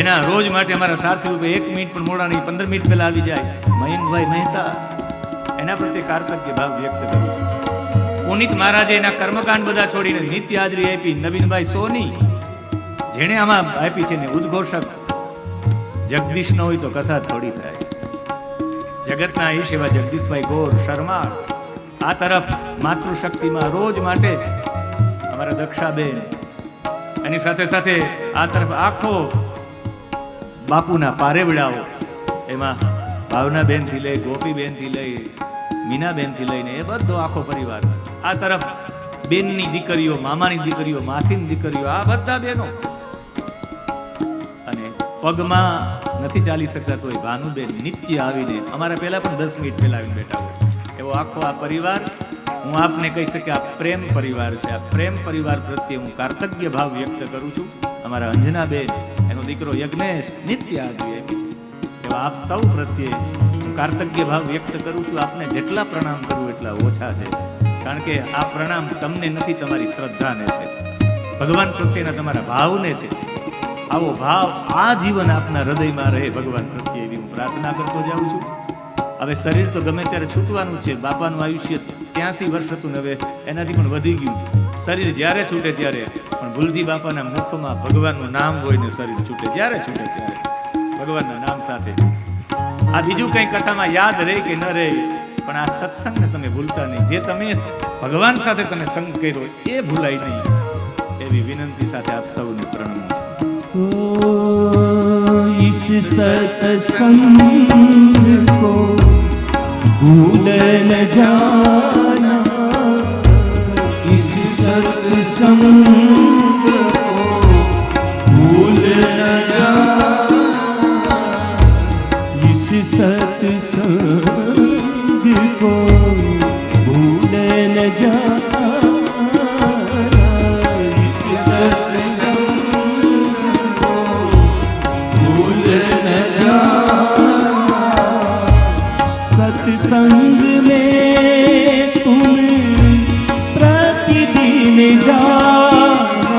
એના રોજ માટે અમારા સારથી રૂપે 1 મિનિટ પણ મોડા નહીં, 15 મિનિટ પહેલા આવી જાય. મયંકભાઈ મહેતા, એના પ્રત્યે કાર્તજ્ઞ ભાવ વ્યક્ત કરું છું. પુનિત મહારાજે એના કર્મકાંડ બધા છોડીને નિત્ય હાજરી આપી. નવીનભાઈ સોની, જેણે આમાં આપી છે ને ઉદ્ઘોષક જગદીશ ન હોય તો કથા થોડી થાય. જગતના ઈશ એવા જગદીશભાઈ ગોર શર્મા. આ તરફ માતૃશક્તિમાં રોજ માટે અમારા દક્ષાબેન, એની સાથે સાથે આ તરફ આખો બાપુના પારેવડાઓ, એમાં ભાવનાબેનથી લઈ, ગોપીબેનથી લઈ, મીનાબેનથી લઈને એ બધો આખો પરિવાર. આ તરફ બેનની દીકરીઓ, મામાની દીકરીઓ, માસીની દીકરીઓ, આ બધા બહેનો. અને પગમાં નથી ચાલી શકતા તો એ ભાનુબેન નિત્ય આવીને અમારા પહેલા પણ 10 મિનિટ પહેલા આવીને બેઠા હોય. એવો આખો આ પરિવાર, હું આપને કહી શકે આ પ્રેમ પરિવાર છે. આ પ્રેમ પરિવાર પ્રત્યે હું કાર્તજ્ઞ ભાવ વ્યક્ત કરું છું. અમારા અંજનાબેન, એનો દીકરો યજ્ઞેશ નિત્ય હાજરી આપી છે. એવા આપ સૌ પ્રત્યે હું કાર્તજ્ઞ ભાવ વ્યક્ત કરું છું. આપને જેટલા પ્રણામ કરું એટલા ઓછા છે, કારણ કે આ પ્રણામ તમને નથી, તમારી શ્રદ્ધાને છે, ભગવાન પ્રત્યેના તમારા ભાવને છે. આવો ભાવ આ જીવન આપના હૃદયમાં રહે ભગવાન પ્રત્યે, એવી હું પ્રાર્થના કરતો જાઉં છું. હવે શરીર તો ગમે ત્યારે છૂટવાનું છે. બાપાનું આયુષ્ય 83 વર્ષ હતું ને હવે એનાથી પણ વધી ગયું. શરીર જ્યારે છૂટે ત્યારે પણ ભૂલજી બાપાના મુખમાં ભગવાનનું નામ હોય ને શરીર છૂટે, જ્યારે છૂટે ત્યારે ભગવાનના નામ સાથે. આ બીજું કંઈ કથામાં યાદ રહે કે ન રહે, પણ આ સત્સંગને તમે ભૂલતા નહીં. જે તમે ભગવાન સાથે તમે સંગ કર્યો એ ભૂલાય નહીં, એવી વિનંતી સાથે આપ સૌને પ્રણામ.
इस सत्संग को भूल न जाना, इस सत्संग को भूल न जाना, इस सत्संग को भूल न जाना, इस सत्संग को भूल न जाना, सत्संग में तुम प्रतिदिन जाना,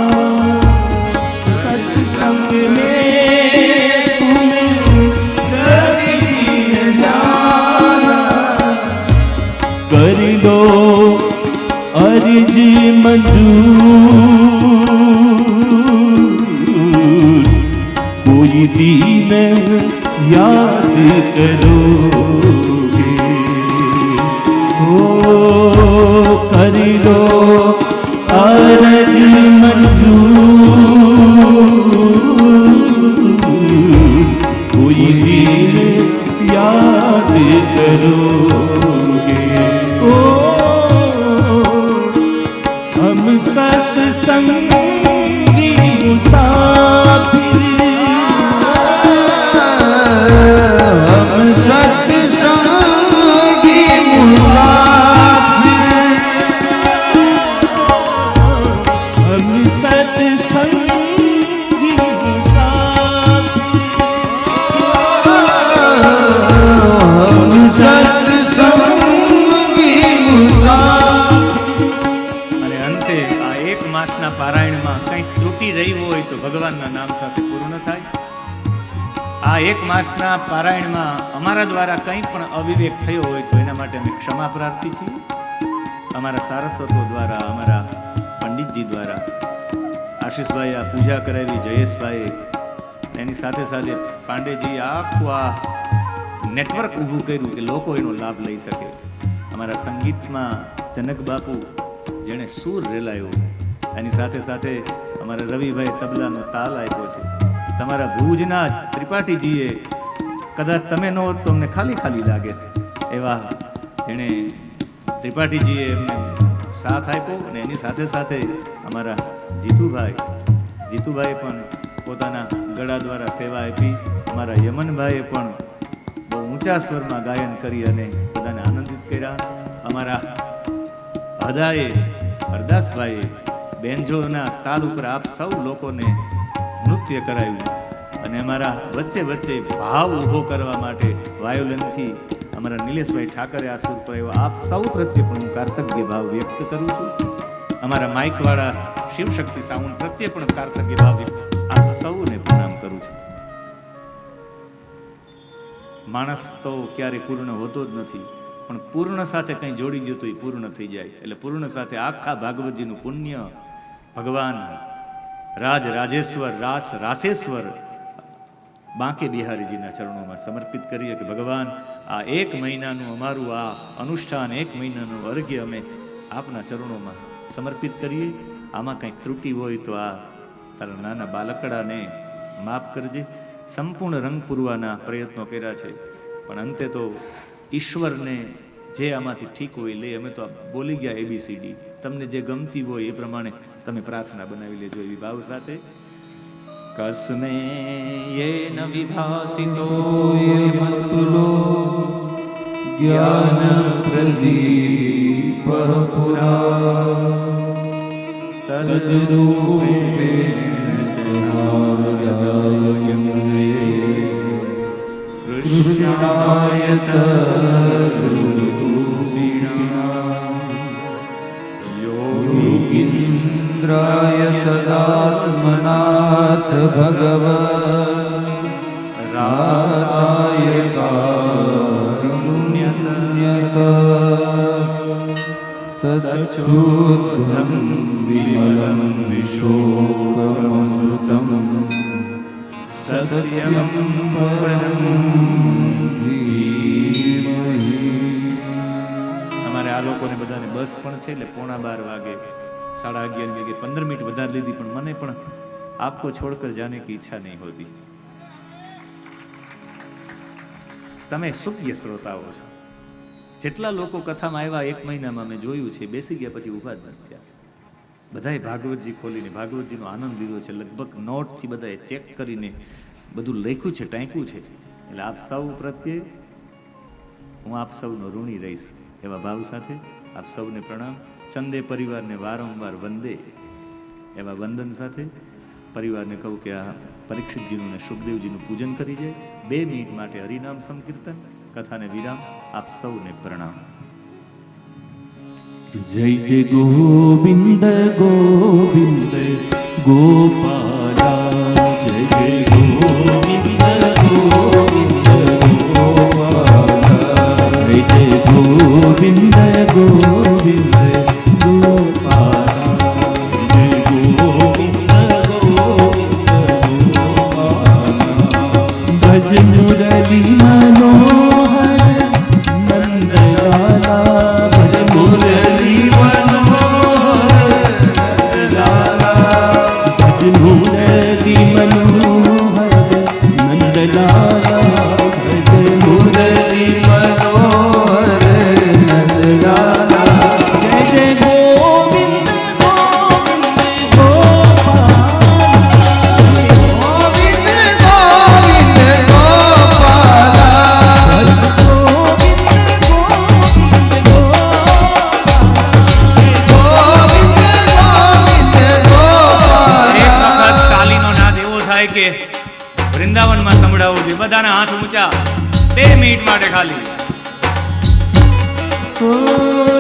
कोई दिन याद करोगे ओ कर लो अर्ज मंजूर कोई दिन याद करोगे ओ हम सत्संगी मुसाफिर हम सत्संगी मुसाफिर हम सत्संगी मुसाफिर हम सत्संगी मुसाफिर।
અને અંતે આ એક માસના પારાયણમાં કંઈ ત્રુટિ રહી હોય તો ભગવાનના નામ સાથે પૂર્ણ થાય. આ એક માસના પારાયણમાં અમારા દ્વારા કંઈ પણ અવિવેક થયો હોય તો એના માટે અમે ક્ષમા પ્રાર્થી છીએ. અમારા સારસ્વતો દ્વારા, અમારા પંડિતજી દ્વારા, આશીષભાઈ આ પૂજા કરાવી, જયેશભાઈ, એની સાથે સાથે પાંડેજી આખું આ નેટવર્ક ઊભું કર્યું કે લોકો એનો લાભ લઈ શકે. અમારા સંગીતમાં જનક બાપુ જેણે સૂર રેલાયો, એની સાથે સાથે અમારા રવિભાઈ તબલાનો તાલ આપ્યો છે. તમારા ભુજના જ ત્રિપાઠીજીએ, કદાચ તમે ન હોત તો અમને ખાલી ખાલી લાગે છે, એવા જેણે ત્રિપાઠીજીએ એમને સાથ આપ્યો. અને એની સાથે સાથે અમારા જીતુભાઈ પણ પોતાના ગળા દ્વારા સેવા આપી. અમારા યમનભાઈએ પણ બહુ ઊંચા સ્વરમાં ગાયન કરી અને બધાને આનંદિત કર્યા. અમારા હરદાસભાઈએ બેન્જોના તાલ ઉપર આપ સૌ લોકોને નૃત્ય કરાવ્યું. અને અમારા વચ્ચે વચ્ચે ભાવ ઊભો કરવા માટે વાયોલનથી અમારા નિલેશભાઈ ઠાકરે આ સુર કરાવ્યો. આપ સૌ પ્રત્યે પણ હું કાર્તજ્ઞ ભાવ વ્યક્ત કરું છું. અમારા માઇકવાળા શિવશક્તિ સાઉન્ડ પ્રત્યે પણ કાર્તજ્ઞ ભાવ આપ સૌને પ્રણામ કરું છું. માણસ તો ક્યારે પૂર્ણ હોતો જ નથી, પણ પૂર્ણ સાથે કંઈ જોડી ગયું તો એ પૂર્ણ થઈ જાય. એટલે પૂર્ણ સાથે આખા ભાગવતજીનું પુણ્ય ભગવાન રાજેશ્વર રાસેશ્વર બાંકે બિહારીજીના ચરણોમાં સમર્પિત કરીએ કે ભગવાન આ એક મહિનાનું અમારું આ અનુષ્ઠાન, એક મહિનાનું અર્ઘ્ય અમે આપના ચરણોમાં સમર્પિત કરીએ. આમાં કંઈક ત્રુટિ હોય તો આ તારા નાના બાલકડાને માફ કરજે. સંપૂર્ણ રંગ પૂરવાના પ્રયત્નો કર્યા છે, પણ અંતે તો ઈશ્વરને જે આમાંથી ઠીક હોય લે. અમે તો બોલી ગયા ABCD, તમને જે ગમતી હોય એ પ્રમાણે તમે પ્રાર્થના બનાવી લેજો એવી ભાવ સાથે. કસ્મે યેન વિભાસિતો
મતુલો જ્ઞાન પ્રદીપ પુરા તદ્રૂપેણ ચનાર્યાય કૃષ્ણાય યોગીન્દ્રાય સદાત્મનાથ ભગવત રાધાય કારુણ્યત તચ્છુદ્ધમ વિમલમ વિશોકમૃતમ સત્યમ પરમ ધીમહિ.
અમારે આ લોકોને બધાને બસ પણ છે, એટલે 11:15 વાગે 11:30 વાગે 15 મિનિટ વધારે લીધી, પણ મને પણ આપકો છોડકર જાને કી ઈચ્છા નહીં હોતી. તમે સુખ્ય શ્રોતાઓ છો. જેટલા લોકો કથામાં આવ્યા એક મહિનામાં મેં જોયું છે, બેસી ગયા પછી ઊભા જ નથી થયા. બધાએ ભાગવતજી ખોલીને ભાગવતજીનો આનંદ લીધો છે. લગભગ નોટથી બધાએ ચેક કરીને બધું લખ્યું છે, ટાંક્યું છે. એટલે આપ સૌ પ્રત્યે હું આપ સૌનો ઋણી રહીશ એવા ભાવ સાથે આપ સૌને પ્રણામ. ચંદે પરિવારને વારંવાર વંદે એવા વંદન સાથે પરિવારને કહું કે આ પરીક્ષિતજીનું ને સુખદેવજીનું પૂજન કરી જાય. 2 મિનિટ માટે હરિનામ સંકીર્તન, કથાને વિરામ. આપ સૌને પ્રણામ.
જય જય ગોવિંદ ગોવિંદ ગોપાલા જય જય ગોવિંદ ગોવિંદ ગોપાલા જય જય ગોવિંદ ગોવિંદ ગોપાલા જય ગોવિંદ ગોવિંદ ગોપાલા मुरली मनोहर नंद लाला जय मुरली मनोहर नंद लाला जय जय गोविंद गोविंद
કે વૃંદાવનમાં સંભળાવવું જોઈએ. બધાના હાથ ઊંચા 2 મિનિટ માટે ખાલી.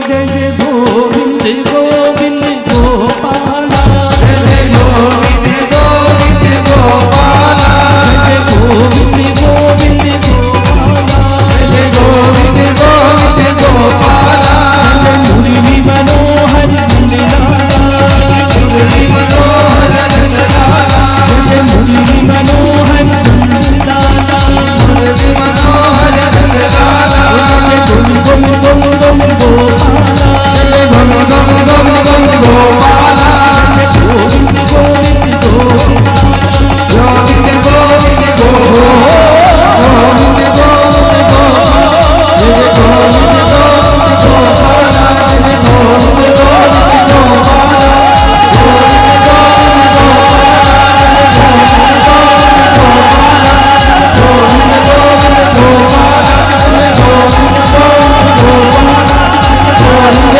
जय जय गोविंद गोविंद गोपाला जय जय गोविंद गोविंद गोपाला जय जय गोविंद गोविंद गोपाला जय जय गोविंद गोविंद गोपाला जय मुरली मनोहर नंदलाला मुरली मनोहर नंदलाला जय मुरली मनोहर नंदलाला मुरली मनोहर नंदलाला जय गोविंद गोविंद गोविंद गोपाला जय गोविंद गोविंद गोविंद गोपाला जय गोविंद गोविंद गोपाला गोविंद गोविंद गोविंद गोविंद जय गोविंद गोविंद गोपाला जय गोविंद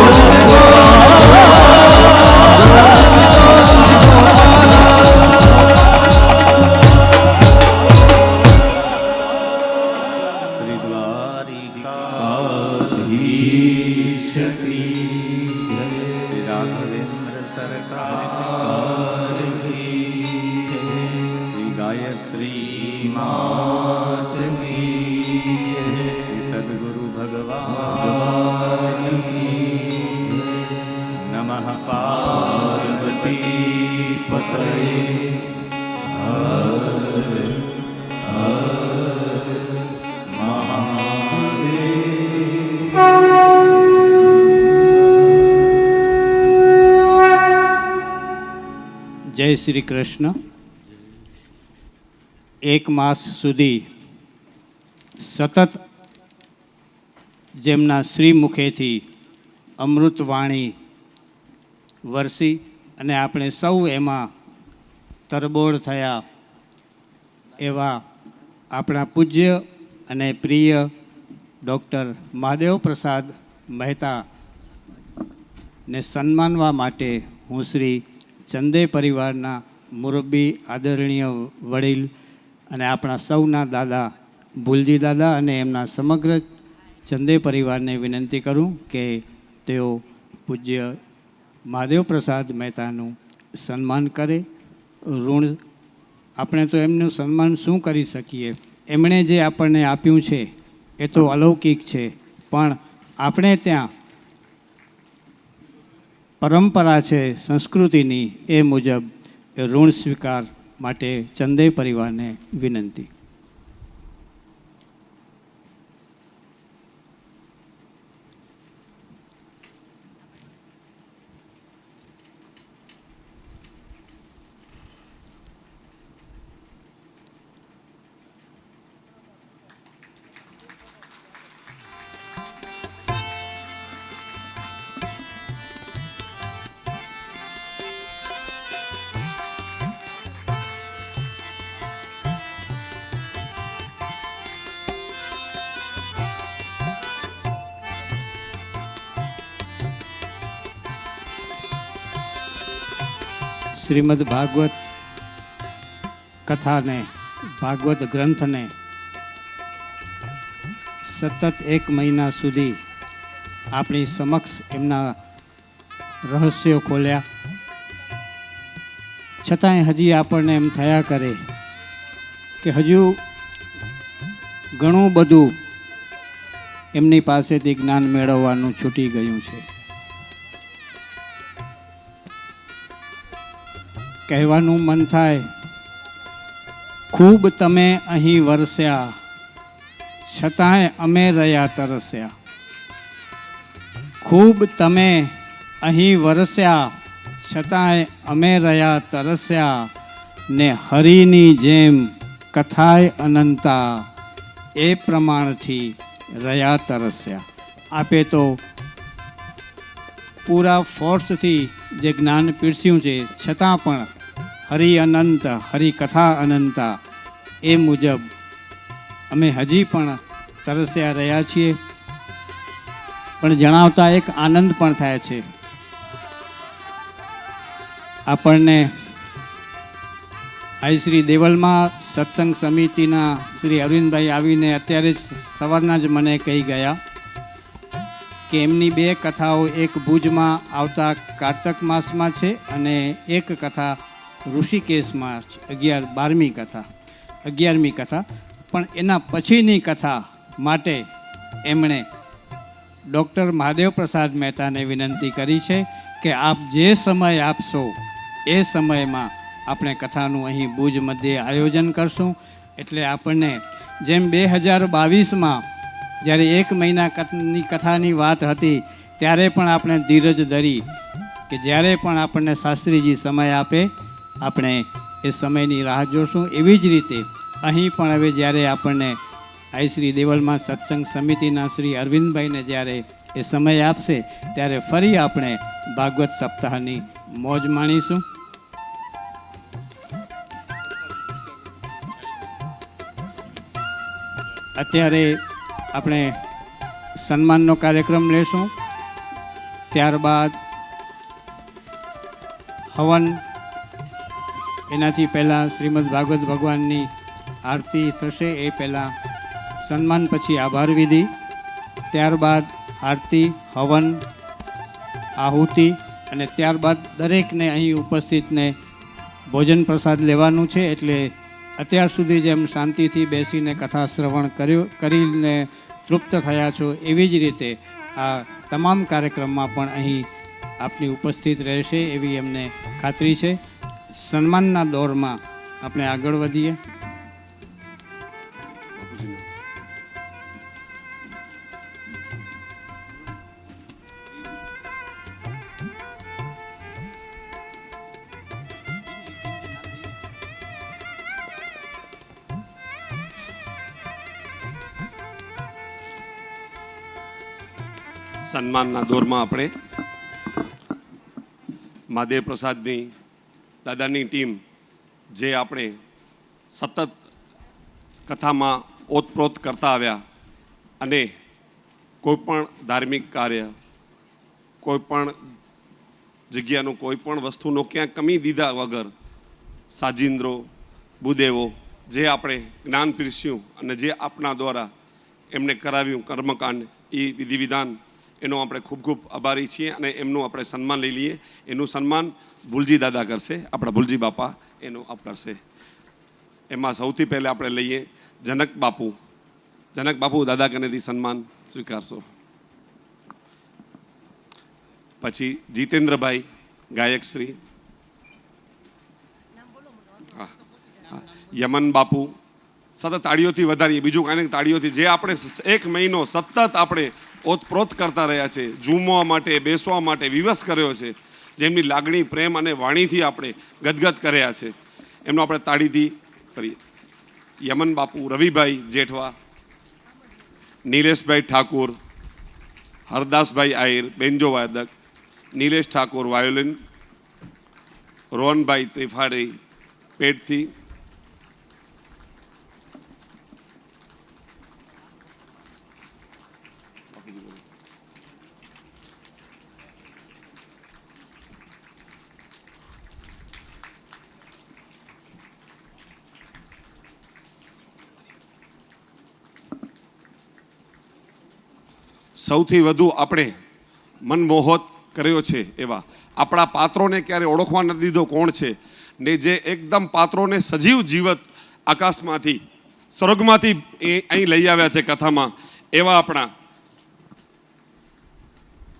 गोविंद गोपाला
જય શ્રી કૃષ્ણ. 1 માસ સુધી સતત જેમના શ્રી મુખેથી અમૃતવાણી વરસી અને આપણે સૌ એમાં તરબોળ થયા એવા આપણા પૂજ્ય અને પ્રિય ડૉક્ટર મહાદેવ પ્રસાદ મહેતાને સન્માનવા માટે હું શ્રી ચંદે પરિવારના મુરબ્બી આદરણીય વડીલ અને આપણા સૌના દાદા ભૂલજી દાદા અને એમના સમગ્ર ચંદે પરિવારને વિનંતી કરું કે તેઓ પૂજ્ય મહાદેવ પ્રસાદ મહેતાનું સન્માન કરે. ઋણ આપણે તો એમનું સન્માન શું કરી શકીએ? એમણે જે આપણને આપ્યું છે એ તો અલૌકિક છે, પણ આપણે ત્યાં પરંપરા છે સંસ્કૃતિની, એ મુજબ ઋણ સ્વીકાર માટે ચંદે પરિવારને વિનંતી. શ્રીમદ ભાગવત કથાને, ભાગવત ગ્રંથને સતત 1 મહિના સુધી આપણી સમક્ષ એમના રહસ્યો ખોલ્યા, છતાંય હજી આપણને એમ થયા કરે કે હજુ ઘણું બધું એમની પાસેથી જ્ઞાન મેળવવાનું છૂટી ગયું છે. કહેવાનું મન થાય, ખૂબ તમે અહીં વરસ્યા છતાંય અમે રહ્યા તરસ્યા. ખૂબ તમે અહીં વરસ્યા છતાંય અમે રહ્યા તરસ્યા ને હરિની જેમ કથાય અનંતા એ પ્રમાણથી રહ્યા તરસ્યા. આપે તો પૂરા ફોર્સથી જે જ્ઞાન પીરસ્યું છે, છતાં પણ હરિ અનંત, હરિકથા અનંતા એ મુજબ અમે હજી પણ તરસ્યા રહ્યા છીએ. પણ જણાવતા એક આનંદ પણ થાય છે. આપણને અહીં શ્રી દેવલમાં સત્સંગ સમિતિના શ્રી અરવિંદભાઈ આવીને અત્યારે જ સવારના જ મને કહી ગયા કે એમની 2 કથાઓ, એક ભુજમાં આવતા કારતક માસમાં છે અને એક કથા ઋષિકેશમાં 12મી કથા. પણ એના પછીની કથા માટે એમણે ડૉક્ટર મહાદેવ પ્રસાદ મહેતાને વિનંતી કરી છે કે આપ જે સમય આપશો એ સમયમાં આપણે કથાનું અહીં ભુજ મધ્યે આયોજન કરશું. એટલે આપણને જેમ 2022માં જ્યારે 1 મહિનાની કથાની વાત હતી ત્યારે પણ આપણે ધીરજ ધરી કે જ્યારે પણ આપણને શાસ્ત્રીજી સમય આપે આપણે એ સમયની રાહ જોશું. એવી જ રીતે અહીં પણ હવે જ્યારે આપણને અહીં શ્રી દેવલમાં સત્સંગ સમિતિના શ્રી અરવિંદભાઈને જ્યારે એ સમય આપશે ત્યારે ફરી આપણે ભાગવત સપ્તાહની મોજ માણીશું. અત્યારે આપણે સન્માનનો કાર્યક્રમ લેશું. ત્યારબાદ હવન, એનાથી પહેલાં શ્રીમદ ભાગવત ભગવાનની આરતી થશે. એ પહેલાં સન્માન, પછી આભાર વિધિ, ત્યારબાદ આરતી, હવન, આહુતિ અને ત્યારબાદ દરેકને અહીં ઉપસ્થિતને ભોજન પ્રસાદ લેવાનું છે. એટલે અત્યાર સુધી જેમ શાંતિથી બેસીને કથા શ્રવણ કરીને તૃપ્ત થયા છો, એવી જ રીતે આ તમામ કાર્યક્રમમાં પણ અહીં આપની ઉપસ્થિત રહેશે એવી એમને ખાતરી છે. સન્માનના દોરમાં આપણે આગળ વધીએ.
સન્માનના દોરમાં આપણે મહાદેવ પ્રસાદની દાદાની ટીમ જે આપણે સતત કથામાં ઓતપ્રોત કરતા આવ્યા અને કોઈ પણ ધાર્મિક કાર્ય, કોઈ પણ જગ્યાનું, કોઈ પણ વસ્તુનો ક્યાંક કમી દીધા વગર સાજિંદ્રો, ભૂદેવો જે આપણે જ્ઞાન પીરસ્યું અને જે આપણા દ્વારા એમણે કરાવ્યું કર્મકાંડ, એ વિધિ વિધાન, એનો આપણે ખૂબ ખૂબ આભારી છીએ અને એમનું આપણે સન્માન લઈ લઈએ. એનું સન્માન ભુલજી દાદા કરશે, આપણા ભુલજી બાપા એનું આપ કરશે. એમાં સૌથી પહેલાં આપણે લઈએ જનક બાપુ. જનક બાપુ દાદા કનેથી સન્માન સ્વીકારશો. પછી જીતેન્દ્રભાઈ ગાયકશ્રી, યમન બાપુ. સતત તાળીઓથી વધારીએ, બીજું કાંઈ નહીં, તાળીઓથી. જે આપણે 1 મહિનો સતત આપણે ઓતપ્રોત કરતા રહ્યા છે, ઝૂમવા માટે, બેસવા માટે વિવશ કર્યો છે, જેમની લાગણી, પ્રેમ અને વાણીથી આપણે ગદગદ કર્યા છે, એમનો આપણે તાળીથી કરીએ. યમન બાપુ, રવિભાઈ જેઠવા, નીલેશભાઈ ઠાકુર, હરદાસભાઈ આહિર બેન્જો વાદક, નીલેશ ઠાકુર વાયોલિન, રોહનભાઈ ત્રિફાડી પેટથી, સૌથી વધુ આપણે મનમોહક કર્યો છે એવા આપણા પાત્રોને ક્યારે ઓળખવા નથી દીધો કોણ છે, ને જે એકદમ પાત્રોને સજીવ જીવત આકાશમાંથી, સ્વર્ગમાંથી અહીં લઈ આવ્યા છે કથામાં, એવા આપણા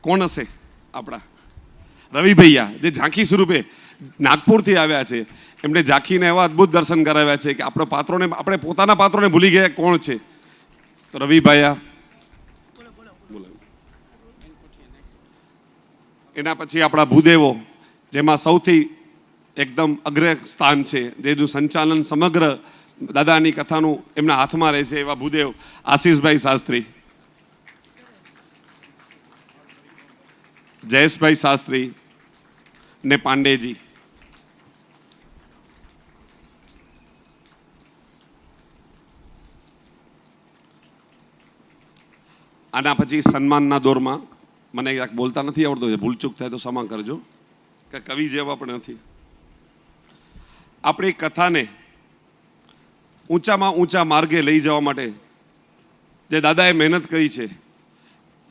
કોણ હશે? આપણા રવિભૈયા, જે ઝાંખી સ્વરૂપે નાગપુરથી આવ્યા છે. એમણે ઝાંખીને એવા અદ્ભુત દર્શન કરાવ્યા છે કે આપણે પોતાના પાત્રોને ભૂલી ગયા કોણ છે. તો રવિભાઈયા, એના પછી આપણા ભૂદેવો જેમાં સૌથી એકદમ અગ્ર સ્થાન છે, જેનું સંચાલન સમગ્ર દાદાની કથાનું એમના હાથમાં રહે છે, એવા ભૂદેવ આશીષભાઈ શાસ્ત્રી, જયેશભાઈ શાસ્ત્રી ને પાંડેજી. આના પછી સન્માનના દોરમાં મને યાક બોલતા નથી આવડતું, ભૂલચૂક થાય તો ક્ષમા કરજો, કે કવિ જેવા પણ નથી. આપણી કથાને ઊંચામાં ઊંચા માર્ગે લઈ જવા માટે જે દાદાએ મહેનત કરી છે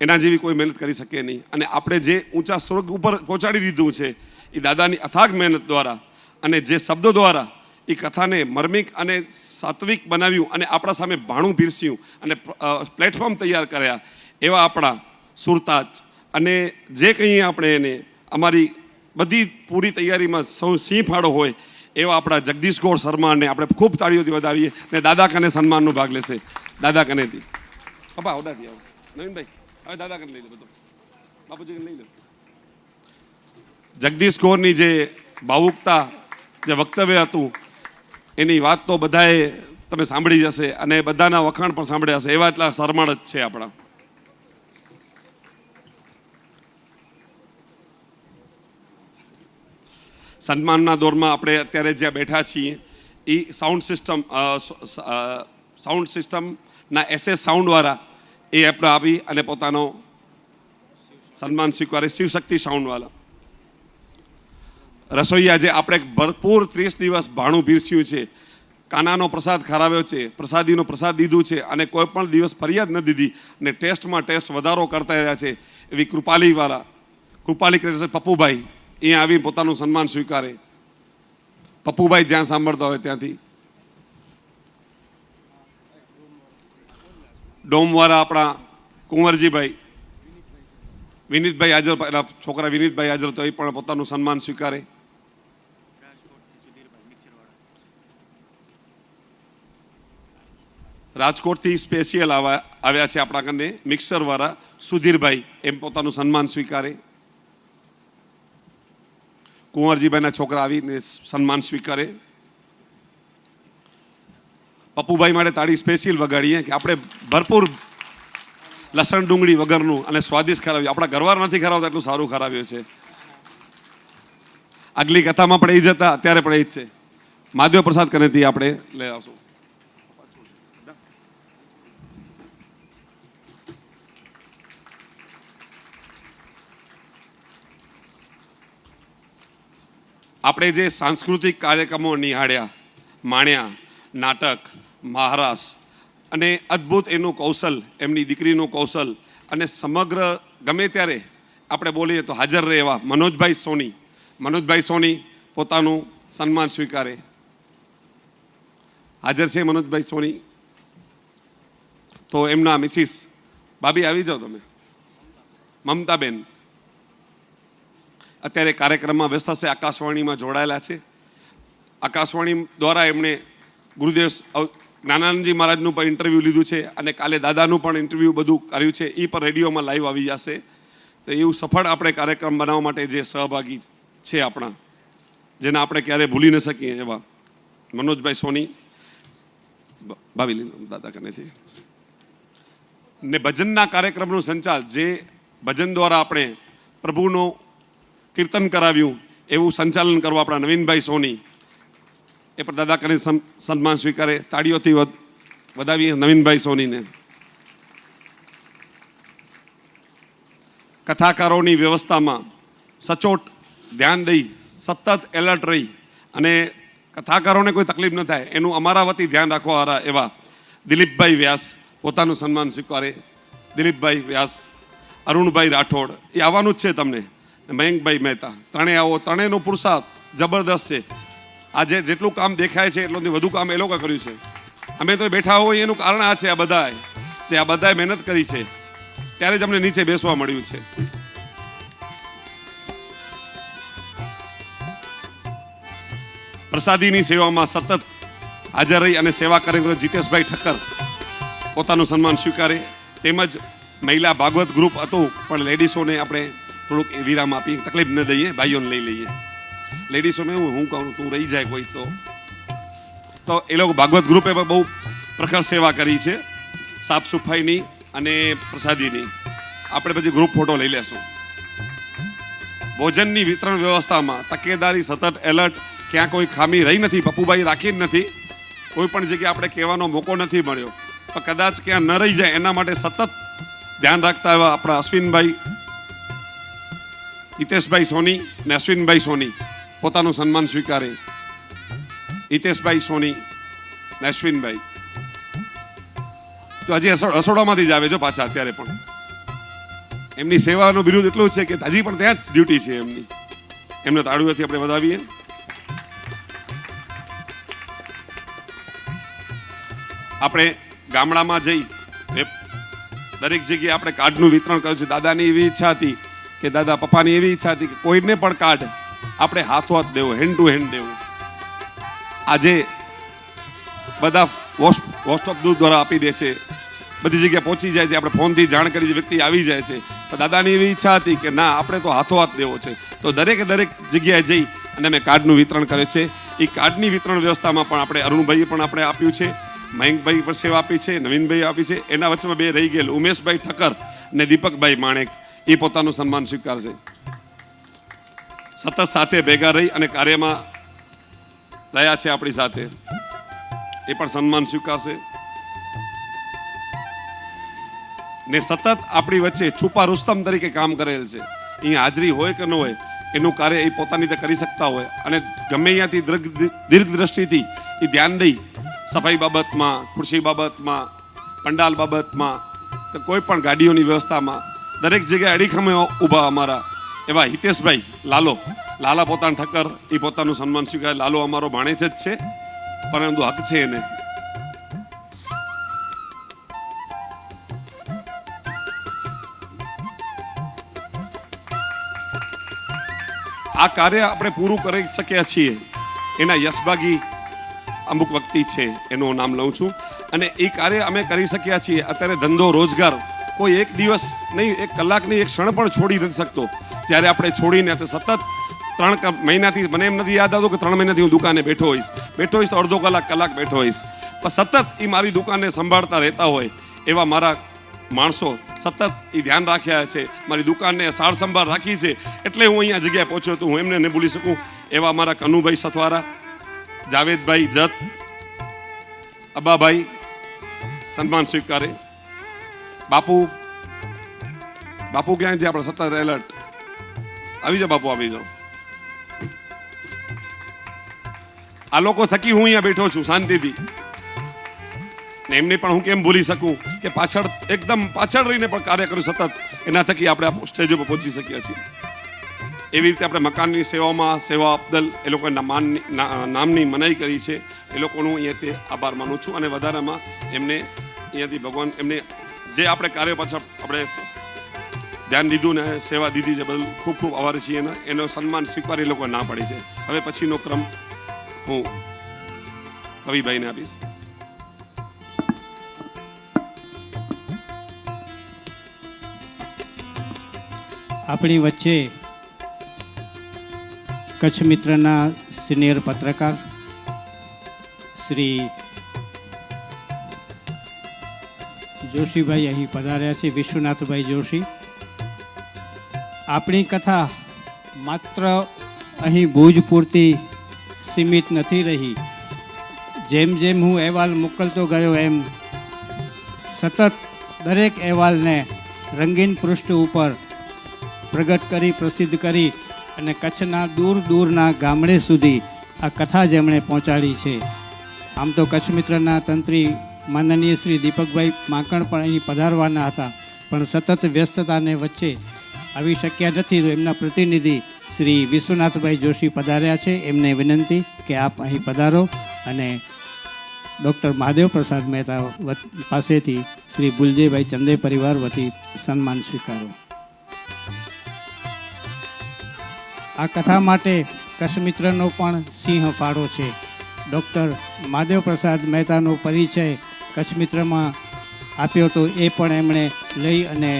એના જેવી કોઈ મહેનત કરી શકે નહીં. અને આપણે જે ઊંચા સ્વર્ગ ઉપર પહોંચાડી દીધું છે એ દાદાની અથાગ મહેનત દ્વારા અને જે શબ્દો દ્વારા એ કથાને મર્મિક અને સાત્વિક બનાવ્યું અને આપણા સામે ભાણું પીરસ્યું અને પ્લેટફોર્મ તૈયાર કર્યા એવા આપણા સુરતાજ. અને જે કંઈ આપણે એને અમારી બધી પૂરી તૈયારીમાં સૌ સિંહ ફાળો હોય એવા આપણા જગદીશ ગોળ શર્માને આપણે ખૂબ તાળીઓથી વધાવીએ ને દાદા કને સન્માનનો ભાગ લેશે. દાદા કનેથી પપ્પા ઓદાથી આવો નવીનભાઈ, હવે દાદા કને લઈ લો, બધું બાપુજી લઈ લો. જગદીશ ગોરની જે ભાવુકતા, જે વક્તવ્ય હતું એની વાત તો બધાએ તમે સાંભળી જશે અને બધાના વખાણ પણ સાંભળ્યા હશે, એવા એટલા શરમાળ જ છે આપણા. સન્માનના દોરમાં આપણે અત્યારે જ્યાં બેઠા છીએ એ સાઉન્ડ સિસ્ટમના SS સાઉન્ડવાળા એ આપણે આવી અને પોતાનો સન્માન સ્વીકારે, શિવશક્તિ સાઉન્ડવાળા. રસોઈયા જે આપણે ભરપૂર 30 દિવસ ભાણું પીરસ્યું છે, કાનાનો પ્રસાદ ખરાવ્યો છે, પ્રસાદીનો પ્રસાદ દીધું છે અને કોઈ પણ દિવસ ફરિયાદ ન દીધી અને ટેસ્ટમાં ટેસ્ટ વધારો કરતા રહ્યા છે એવી કૃપાલી કરે છે પપ્પુભાઈ, અહીંયા આવી પોતાનું સન્માન સ્વીકારે. પપ્પુભાઈ જ્યાં સાંભળતા હોય ત્યાંથી. ડોમવાળા આપણા કુંવરજીભાઈ, વિનીતભાઈ હાજર, એના છોકરા વિનીતભાઈ હાજર તો એ પણ પોતાનું સન્માન સ્વીકારે. રાજકોટથી સ્પેશિયલ આવ્યા છે આપણા કને મિક્સરવાળા સુધીરભાઈ, એમ પોતાનું સન્માન સ્વીકારે. કુંવરજીભાઈના છોકરા આવીને સન્માન સ્વીકારે. પપ્પુભાઈ માટે તાળી સ્પેશિયલ વગાડીએ કે આપણે ભરપૂર લસણ ડુંગળી વગરનું અને સ્વાદિષ્ટ ખરાવ્યું. આપણા ઘરવાર નથી ખરાવતા એટલું સારું ખરાવ્યું છે. આગલી કથામાં પણ એ જ હતા, અત્યારે પણ એ જ છે. મહાદેવ પ્રસાદ કનેથી આપણે લઈ આવશું. આપણે જે સાંસ્કૃતિક કાર્યક્રમો નિહાળ્યા, માણ્યા, નાટક, મહારાસ અને અદ્ભુત એનું કૌશલ, એમની દીકરીનું કૌશલ અને સમગ્ર ગમે ત્યારે આપણે બોલીએ તો હાજર રહે એવા મનોજભાઈ સોની પોતાનું સન્માન સ્વીકારે. હાજર છે મનોજભાઈ સોની. તો એમના મિસિસ, ભાભી આવી જાઓ તમે, મમતાબેન અત્યારે કાર્યક્રમમાં વ્યસ્ત હશે, આકાશવાણીમાં જોડાયેલા છે. આકાશવાણી દ્વારા એમણે ગુરુદેવ જ્ઞાનાનંદજી મહારાજનું પણ ઇન્ટરવ્યૂ લીધું છે અને કાલે દાદાનું પણ ઇન્ટરવ્યૂ બધું કર્યું છે. એ પણ રેડિયોમાં લાઈવ આવી જશે. તો એવું સફળ આપણે કાર્યક્રમ બનાવવા માટે જે સહભાગી છે આપણા, જેને આપણે ક્યારેય ભૂલી ન શકીએ એવા મનોજભાઈ સોની, ભાવી દાદા કનેથી. ને ભજનના કાર્યક્રમનું સંચાલ, જે ભજન દ્વારા આપણે પ્રભુનું કીર્તન કરાવ્યું એવું સંચાલન કરવા આપણા નવીનભાઈ સોની, એ પણ દાદા કરીને સન્માન સ્વીકારે. તાળીઓથી વધાવીએ નવીનભાઈ સોનીને. કથાકારોની વ્યવસ્થામાં સચોટ ધ્યાન દઈ, સતત એલર્ટ રહી અને કથાકારોને કોઈ તકલીફ ન થાય એનું અમારા વતી ધ્યાન રાખવાવાળા એવા દિલીપભાઈ વ્યાસ પોતાનું સન્માન સ્વીકારે. દિલીપભાઈ વ્યાસ, અરુણભાઈ રાઠોડ, એ આવવાનું જ છે તમને, મયંકભાઈ મહેતા, ત્રણેય આવો. ત્રણેયનો પુરુષાર્થ જબરદસ્ત છે. આજે જેટલું કામ દેખાય છે એટલું વધુ કામ એ લોકો કર્યું છે. અમે તો બેઠા હોય એનું કારણ આ છે, આ બધાએ મહેનત કરી છે ત્યારે જ અમને નીચે બેસવા મળ્યું છે. પ્રસાદીની સેવામાં સતત હાજર રહી અને સેવા કરે જીતેશભાઈ ઠક્કર પોતાનું સન્માન સ્વીકારે. તેમજ મહિલા ભાગવત ગ્રુપ હતું પણ લેડીસોને આપણે થોડુંક વિરામ આપી તકલીફ ન દઈએ, ભાઈઓને લઈ લઈએ. લેડીઝોમાં એવું હું કહું તું રહી જાય કોઈ તો એ લોકો ભાગવત ગ્રુપે પણ બહુ પ્રખર સેવા કરી છે, સાફ સફાઈની અને પ્રસાદીની. આપણે પછી ગ્રુપ ફોટો લઈ લેશું. ભોજનની વિતરણ વ્યવસ્થામાં તકેદારી, સતત એલર્ટ, ક્યાં કોઈ ખામી રહી નથી, પપ્પુભાઈ રાખી જ નથી. કોઈ પણ જગ્યાએ આપણે કહેવાનો મોકો નથી મળ્યો, તો કદાચ ક્યાં ન રહી જાય એના માટે સતત ધ્યાન રાખતા એવા આપણા અશ્વિનભાઈ, હિતેશભાઈ સોની ને અશ્વિનભાઈ સોની પોતાનું સન્માન સ્વીકારે. હિતેશભાઈ સોની ને અશ્વિનભાઈ તો હજી રસોડામાંથી જ આવે જો પાછા. અત્યારે પણ એમની સેવાનું બિરુદ એટલું છે કે હજી પણ ત્યાં જ ડ્યુટી છે એમની. એમને તાળીઓથી આપણે વધાવીએ. આપણે ગામડામાં જઈ દરેક જગ્યાએ આપણે કાર્ડનું વિતરણ કર્યું છે. દાદાની એવી ઈચ્છા હતી કે દાદા પપ્પાની એવી ઈચ્છા હતી કે કોઈને પણ કાર્ડ આપણે હાથો હાથ દેવો, હેન્ડ ટુ હેન્ડ દેવું. આજે બધા વોટ્સઅપ દ્વારા આપી દે છે, બધી જગ્યાએ પહોંચી જાય છે, આપણે ફોનથી જાણ કરી વ્યક્તિ આવી જાય છે. તો દાદાની એવી ઈચ્છા હતી કે ના, આપણે તો હાથો હાથ દેવો છે. તો દરેક જગ્યાએ જઈ અને અમે કાર્ડનું વિતરણ કર્યું છે. એ કાર્ડની વિતરણ વ્યવસ્થામાં પણ આપણે અરુણભાઈએ પણ આપણે આપ્યું છે, મયંકભાઈ પણ સેવા આપી છે, નવીનભાઈ આપી છે. એના વચ્ચેમાં બે રહી ગયેલ ઉમેશભાઈ ઠક્કર અને દીપકભાઈ માણેક, એ પોતાનું સન્માન સ્વીકારશે. સતત સાથે ભેગા રહી અને કાર્યમાં રહ્યા છે આપણી સાથે, એ પણ સન્માન સ્વીકારશે. ને સતત આપણી વચ્ચે છુપા રુસ્તમ તરીકે કામ કરેલ છે. અહીંયા હાજરી હોય કે ન હોય, એનું કાર્ય એ પોતાની રીતે કરી શકતા હોય અને ગમે અહીંયાથી દીર્ઘ દ્રષ્ટિથી એ ધ્યાન દઈ સફાઈ બાબતમાં, ખુરશી બાબતમાં, પંડાલ બાબતમાં, કે કોઈ પણ ગાડીઓની વ્યવસ્થામાં દરેક જગ્યાએ અડીખમે ઊભા અમારા એવા હિતેશભાઈ લાલા પોતાના ઠક્કર, એ પોતાનું સન્માન સ્વીકારે. લાલો અમારો ભાણેજ જ છે, પરંતુ હક છે એને. આ કાર્ય આપણે પૂરું કરી શક્યા છીએ એના યશભાગી અમુક વ્યક્તિ છે, એનું નામ લઉં છું. અને એ કાર્ય અમે કરી શક્યા છીએ. અત્યારે ધંધો રોજગાર કોઈ એક દિવસ નહીં, એક કલાક નહીં, એક ક્ષણ પણ છોડી નથી શકતો. જ્યારે આપણે છોડીને સતત 3 મહિનાથી, મને એમ નથી યાદ આવતું કે 3 મહિનાથી હું દુકાને બેઠો હોઈશ તો અડધો કલાક બેઠો હોઈશ. પણ સતત એ મારી દુકાને સંભાળતા રહેતા હોય એવા મારા માણસો સતત એ ધ્યાન રાખ્યા છે, મારી દુકાનને સાર સંભાળ રાખી છે. એટલે હું અહીંયા જગ્યાએ પહોંચ્યો તો હું એમને ન ભૂલી શકું. એવા મારા કનુભાઈ સથવારા, જાવેદભાઈ જત, અબ્બાભાઈ સન્માન સ્વીકારે. બાપુ ક્યાં છે આપણે? સતત એલર્ટ. આવી જાઓ બાપુ, આવી જાઓ. આ લોકો થકી હું અહીંયા બેઠો છું શાંતિથી. ને એમને પણ હું કેમ ભૂલી શકું કે એકદમ પાછળ રહીને પણ કાર્ય કર્યું સતત. એના થકી આપણે આ સ્ટેજ ઉપર પહોંચી શક્યા છીએ. એવી રીતે આપણે મકાનની સેવામાં સેવા અફદલ એ લોકોએ નામની મનાઈ કરી છે. એ લોકોનું અહીંયાથી આભાર માનું છું. અને વધારામાં એમને અહીંયાથી ભગવાન એમને જે આપણે કાર્ય પાછળ આપણે ધ્યાન દીધું ને સેવા દીધી છે, બધું ખૂબ ખૂબ આભારી છીએ. એનો સન્માન સ્વીકારી લોકો ના પાડી છે. હવે પછીનો ક્રમ હું કવિભાઈને આપીશ.
આપણી વચ્ચે કચ્છ મિત્રના સિનિયર પત્રકાર શ્રી જોશીભાઈ અહીં પધાર્યા છે, વિશ્વનાથભાઈ જોશી. આપણી કથા માત્ર અહીં ભુજ પૂરતી સીમિત નથી રહી. જેમ જેમ હું અહેવાલ મોકલતો ગયો એમ સતત દરેક અહેવાલને રંગીન પૃષ્ઠ ઉપર પ્રગટ કરી, પ્રસિદ્ધ કરી અને કચ્છના દૂર દૂરના ગામડે સુધી આ કથા જેમણે પહોંચાડી છે. આમ તો કચ્છ મિત્રના તંત્રી માનનીય શ્રી દીપકભાઈ માકણ પણ અહીં પધારવાના હતા, પણ સતત વ્યસ્તતાને વચ્ચે આવી શક્યા નથી. તો એમના પ્રતિનિધિ શ્રી વિશ્વનાથભાઈ જોશી પધાર્યા છે. એમને વિનંતી કે આપ અહીં પધારો અને ડૉક્ટર મહાદેવ પ્રસાદ મહેતા પાસેથી શ્રી બુલજીભાઈ ચંદે પરિવાર વતી સન્માન સ્વીકારો. આ કથા માટે કચ્છ મિત્રનો પણ સિંહ ફાળો છે. ડૉક્ટર મહાદેવ પ્રસાદ મહેતાનો પરિચય કચ્છ મિત્રમાં આપ્યો તો એ પણ એમણે લઈ અને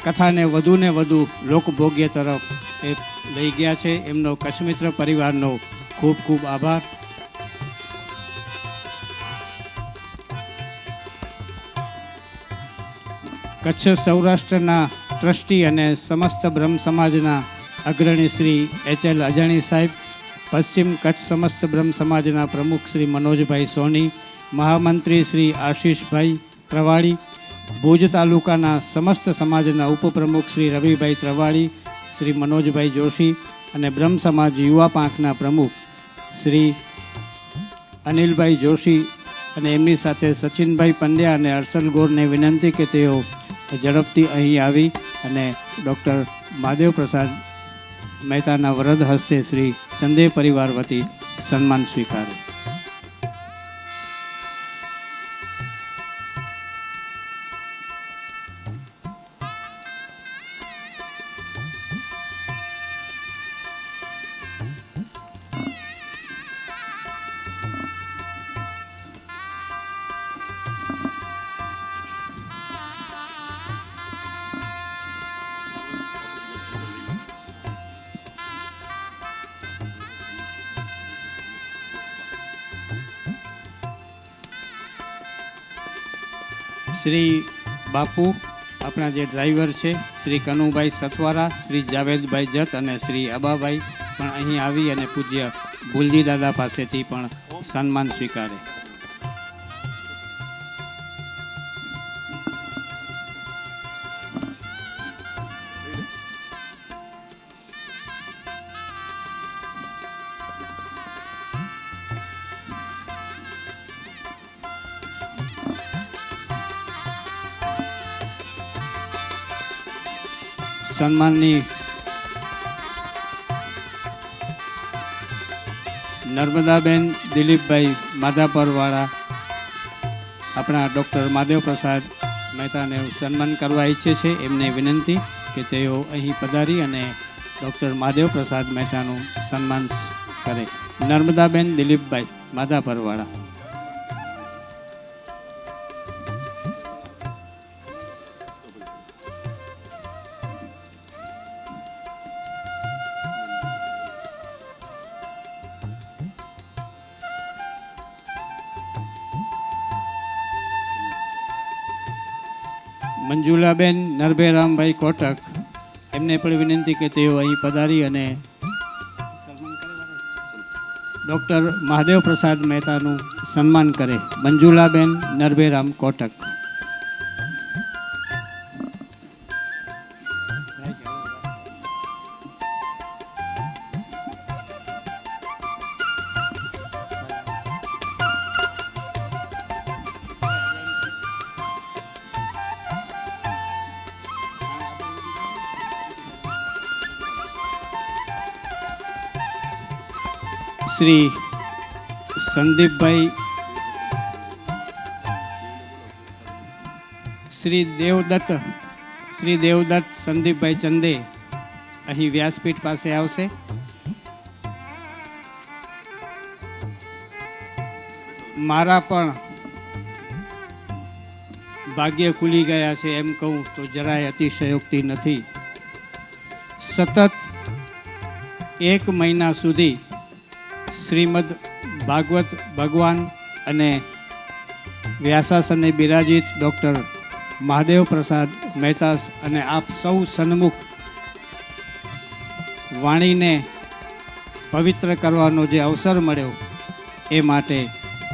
કથાને વધુને વધુ લોકભોગ્ય તરફ એ લઈ ગયા છે. એમનો કચ્છમિત્ર પરિવારનો ખૂબ ખૂબ આભાર. કચ્છ સૌરાષ્ટ્રના ટ્રસ્ટી અને સમસ્ત બ્રહ્મ સમાજના અગ્રણી શ્રી HL અજાણી સાહેબ, પશ્ચિમ કચ્છ સમસ્ત બ્રહ્મ સમાજના પ્રમુખ શ્રી મનોજભાઈ સોની, મહામંત્રી શ્રી આશીષભાઈ ત્રવાડી, ભુજ તાલુકાના સમસ્ત સમાજના ઉપપ્રમુખ શ્રી રવિભાઈ ત્રવાડી, શ્રી મનોજભાઈ જોશી અને બ્રહ્મ સમાજ યુવા પાંખના પ્રમુખ શ્રી અનિલભાઈ જોશી અને એમની સાથે સચિનભાઈ પંડ્યા અને હર્ષલ ગોરને વિનંતી કે તેઓ ઝડપથી અહીં આવી અને ડૉક્ટર મહાદેવ પ્રસાદ મહેતાના વરદ હસ્તે શ્રી ચંદે પરિવાર વતી સન્માન સ્વીકારે. શ્રી બાપુ આપણા જે ડ્રાઈવર છે શ્રી કનુભાઈ સતવારા, શ્રી જાવેદભાઈ જત અને શ્રી અબાભાઈ પણ અહીં આવી અને પૂજ્ય ભુલજી દાદા પાસેથી પણ સન્માન સ્વીકારે. સન્માનની નર્મદાબેન દિલીપભાઈ માધાપરવાળા આપણા ડૉક્ટર મહાદેવ પ્રસાદ મહેતાને સન્માન કરવા ઈચ્છે છે. એમને વિનંતી કે તેઓ અહીં પધારી અને ડૉક્ટર મહાદેવ પ્રસાદ મહેતાનું સન્માન કરે. નર્મદાબેન દિલીપભાઈ માધાપરવાળા. મંજુલાબેન નરભેરામભાઈ કોટક, એમને પણ વિનંતી કે તેઓ અહીં પધારી અને ડૉક્ટર મહાદેવ પ્રસાદ મહેતાનું સન્માન કરે. મંજુલાબેન નરભેરામ કોટક. શ્રી સંદીપભાઈ, શ્રી દેવદત્ત સંદીપભાઈ ચંદે અહીં વ્યાસપીઠ પાસે આવશે. મારા પણ ભાગ્ય ખુલી ગયા છે એમ કહું તો જરાય અતિશયોક્તિ નથી. સતત 1 મહિના સુધી શ્રીમદ ભાગવત ભગવાન અને વ્યાસાસને બિરાજિત ડૉક્ટર મહાદેવ પ્રસાદ મહેતા અને આપ સૌ સન્મુખ વાણીને પવિત્ર કરવાનો જે અવસર મળ્યો એ માટે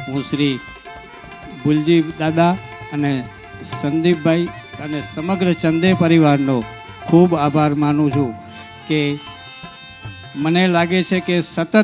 હું શ્રી ભુલજી દાદા અને સંદીપભાઈ અને સમગ્ર ચંદે પરિવારનો ખૂબ આભાર માનું છું કે મને લાગે છે કે સતત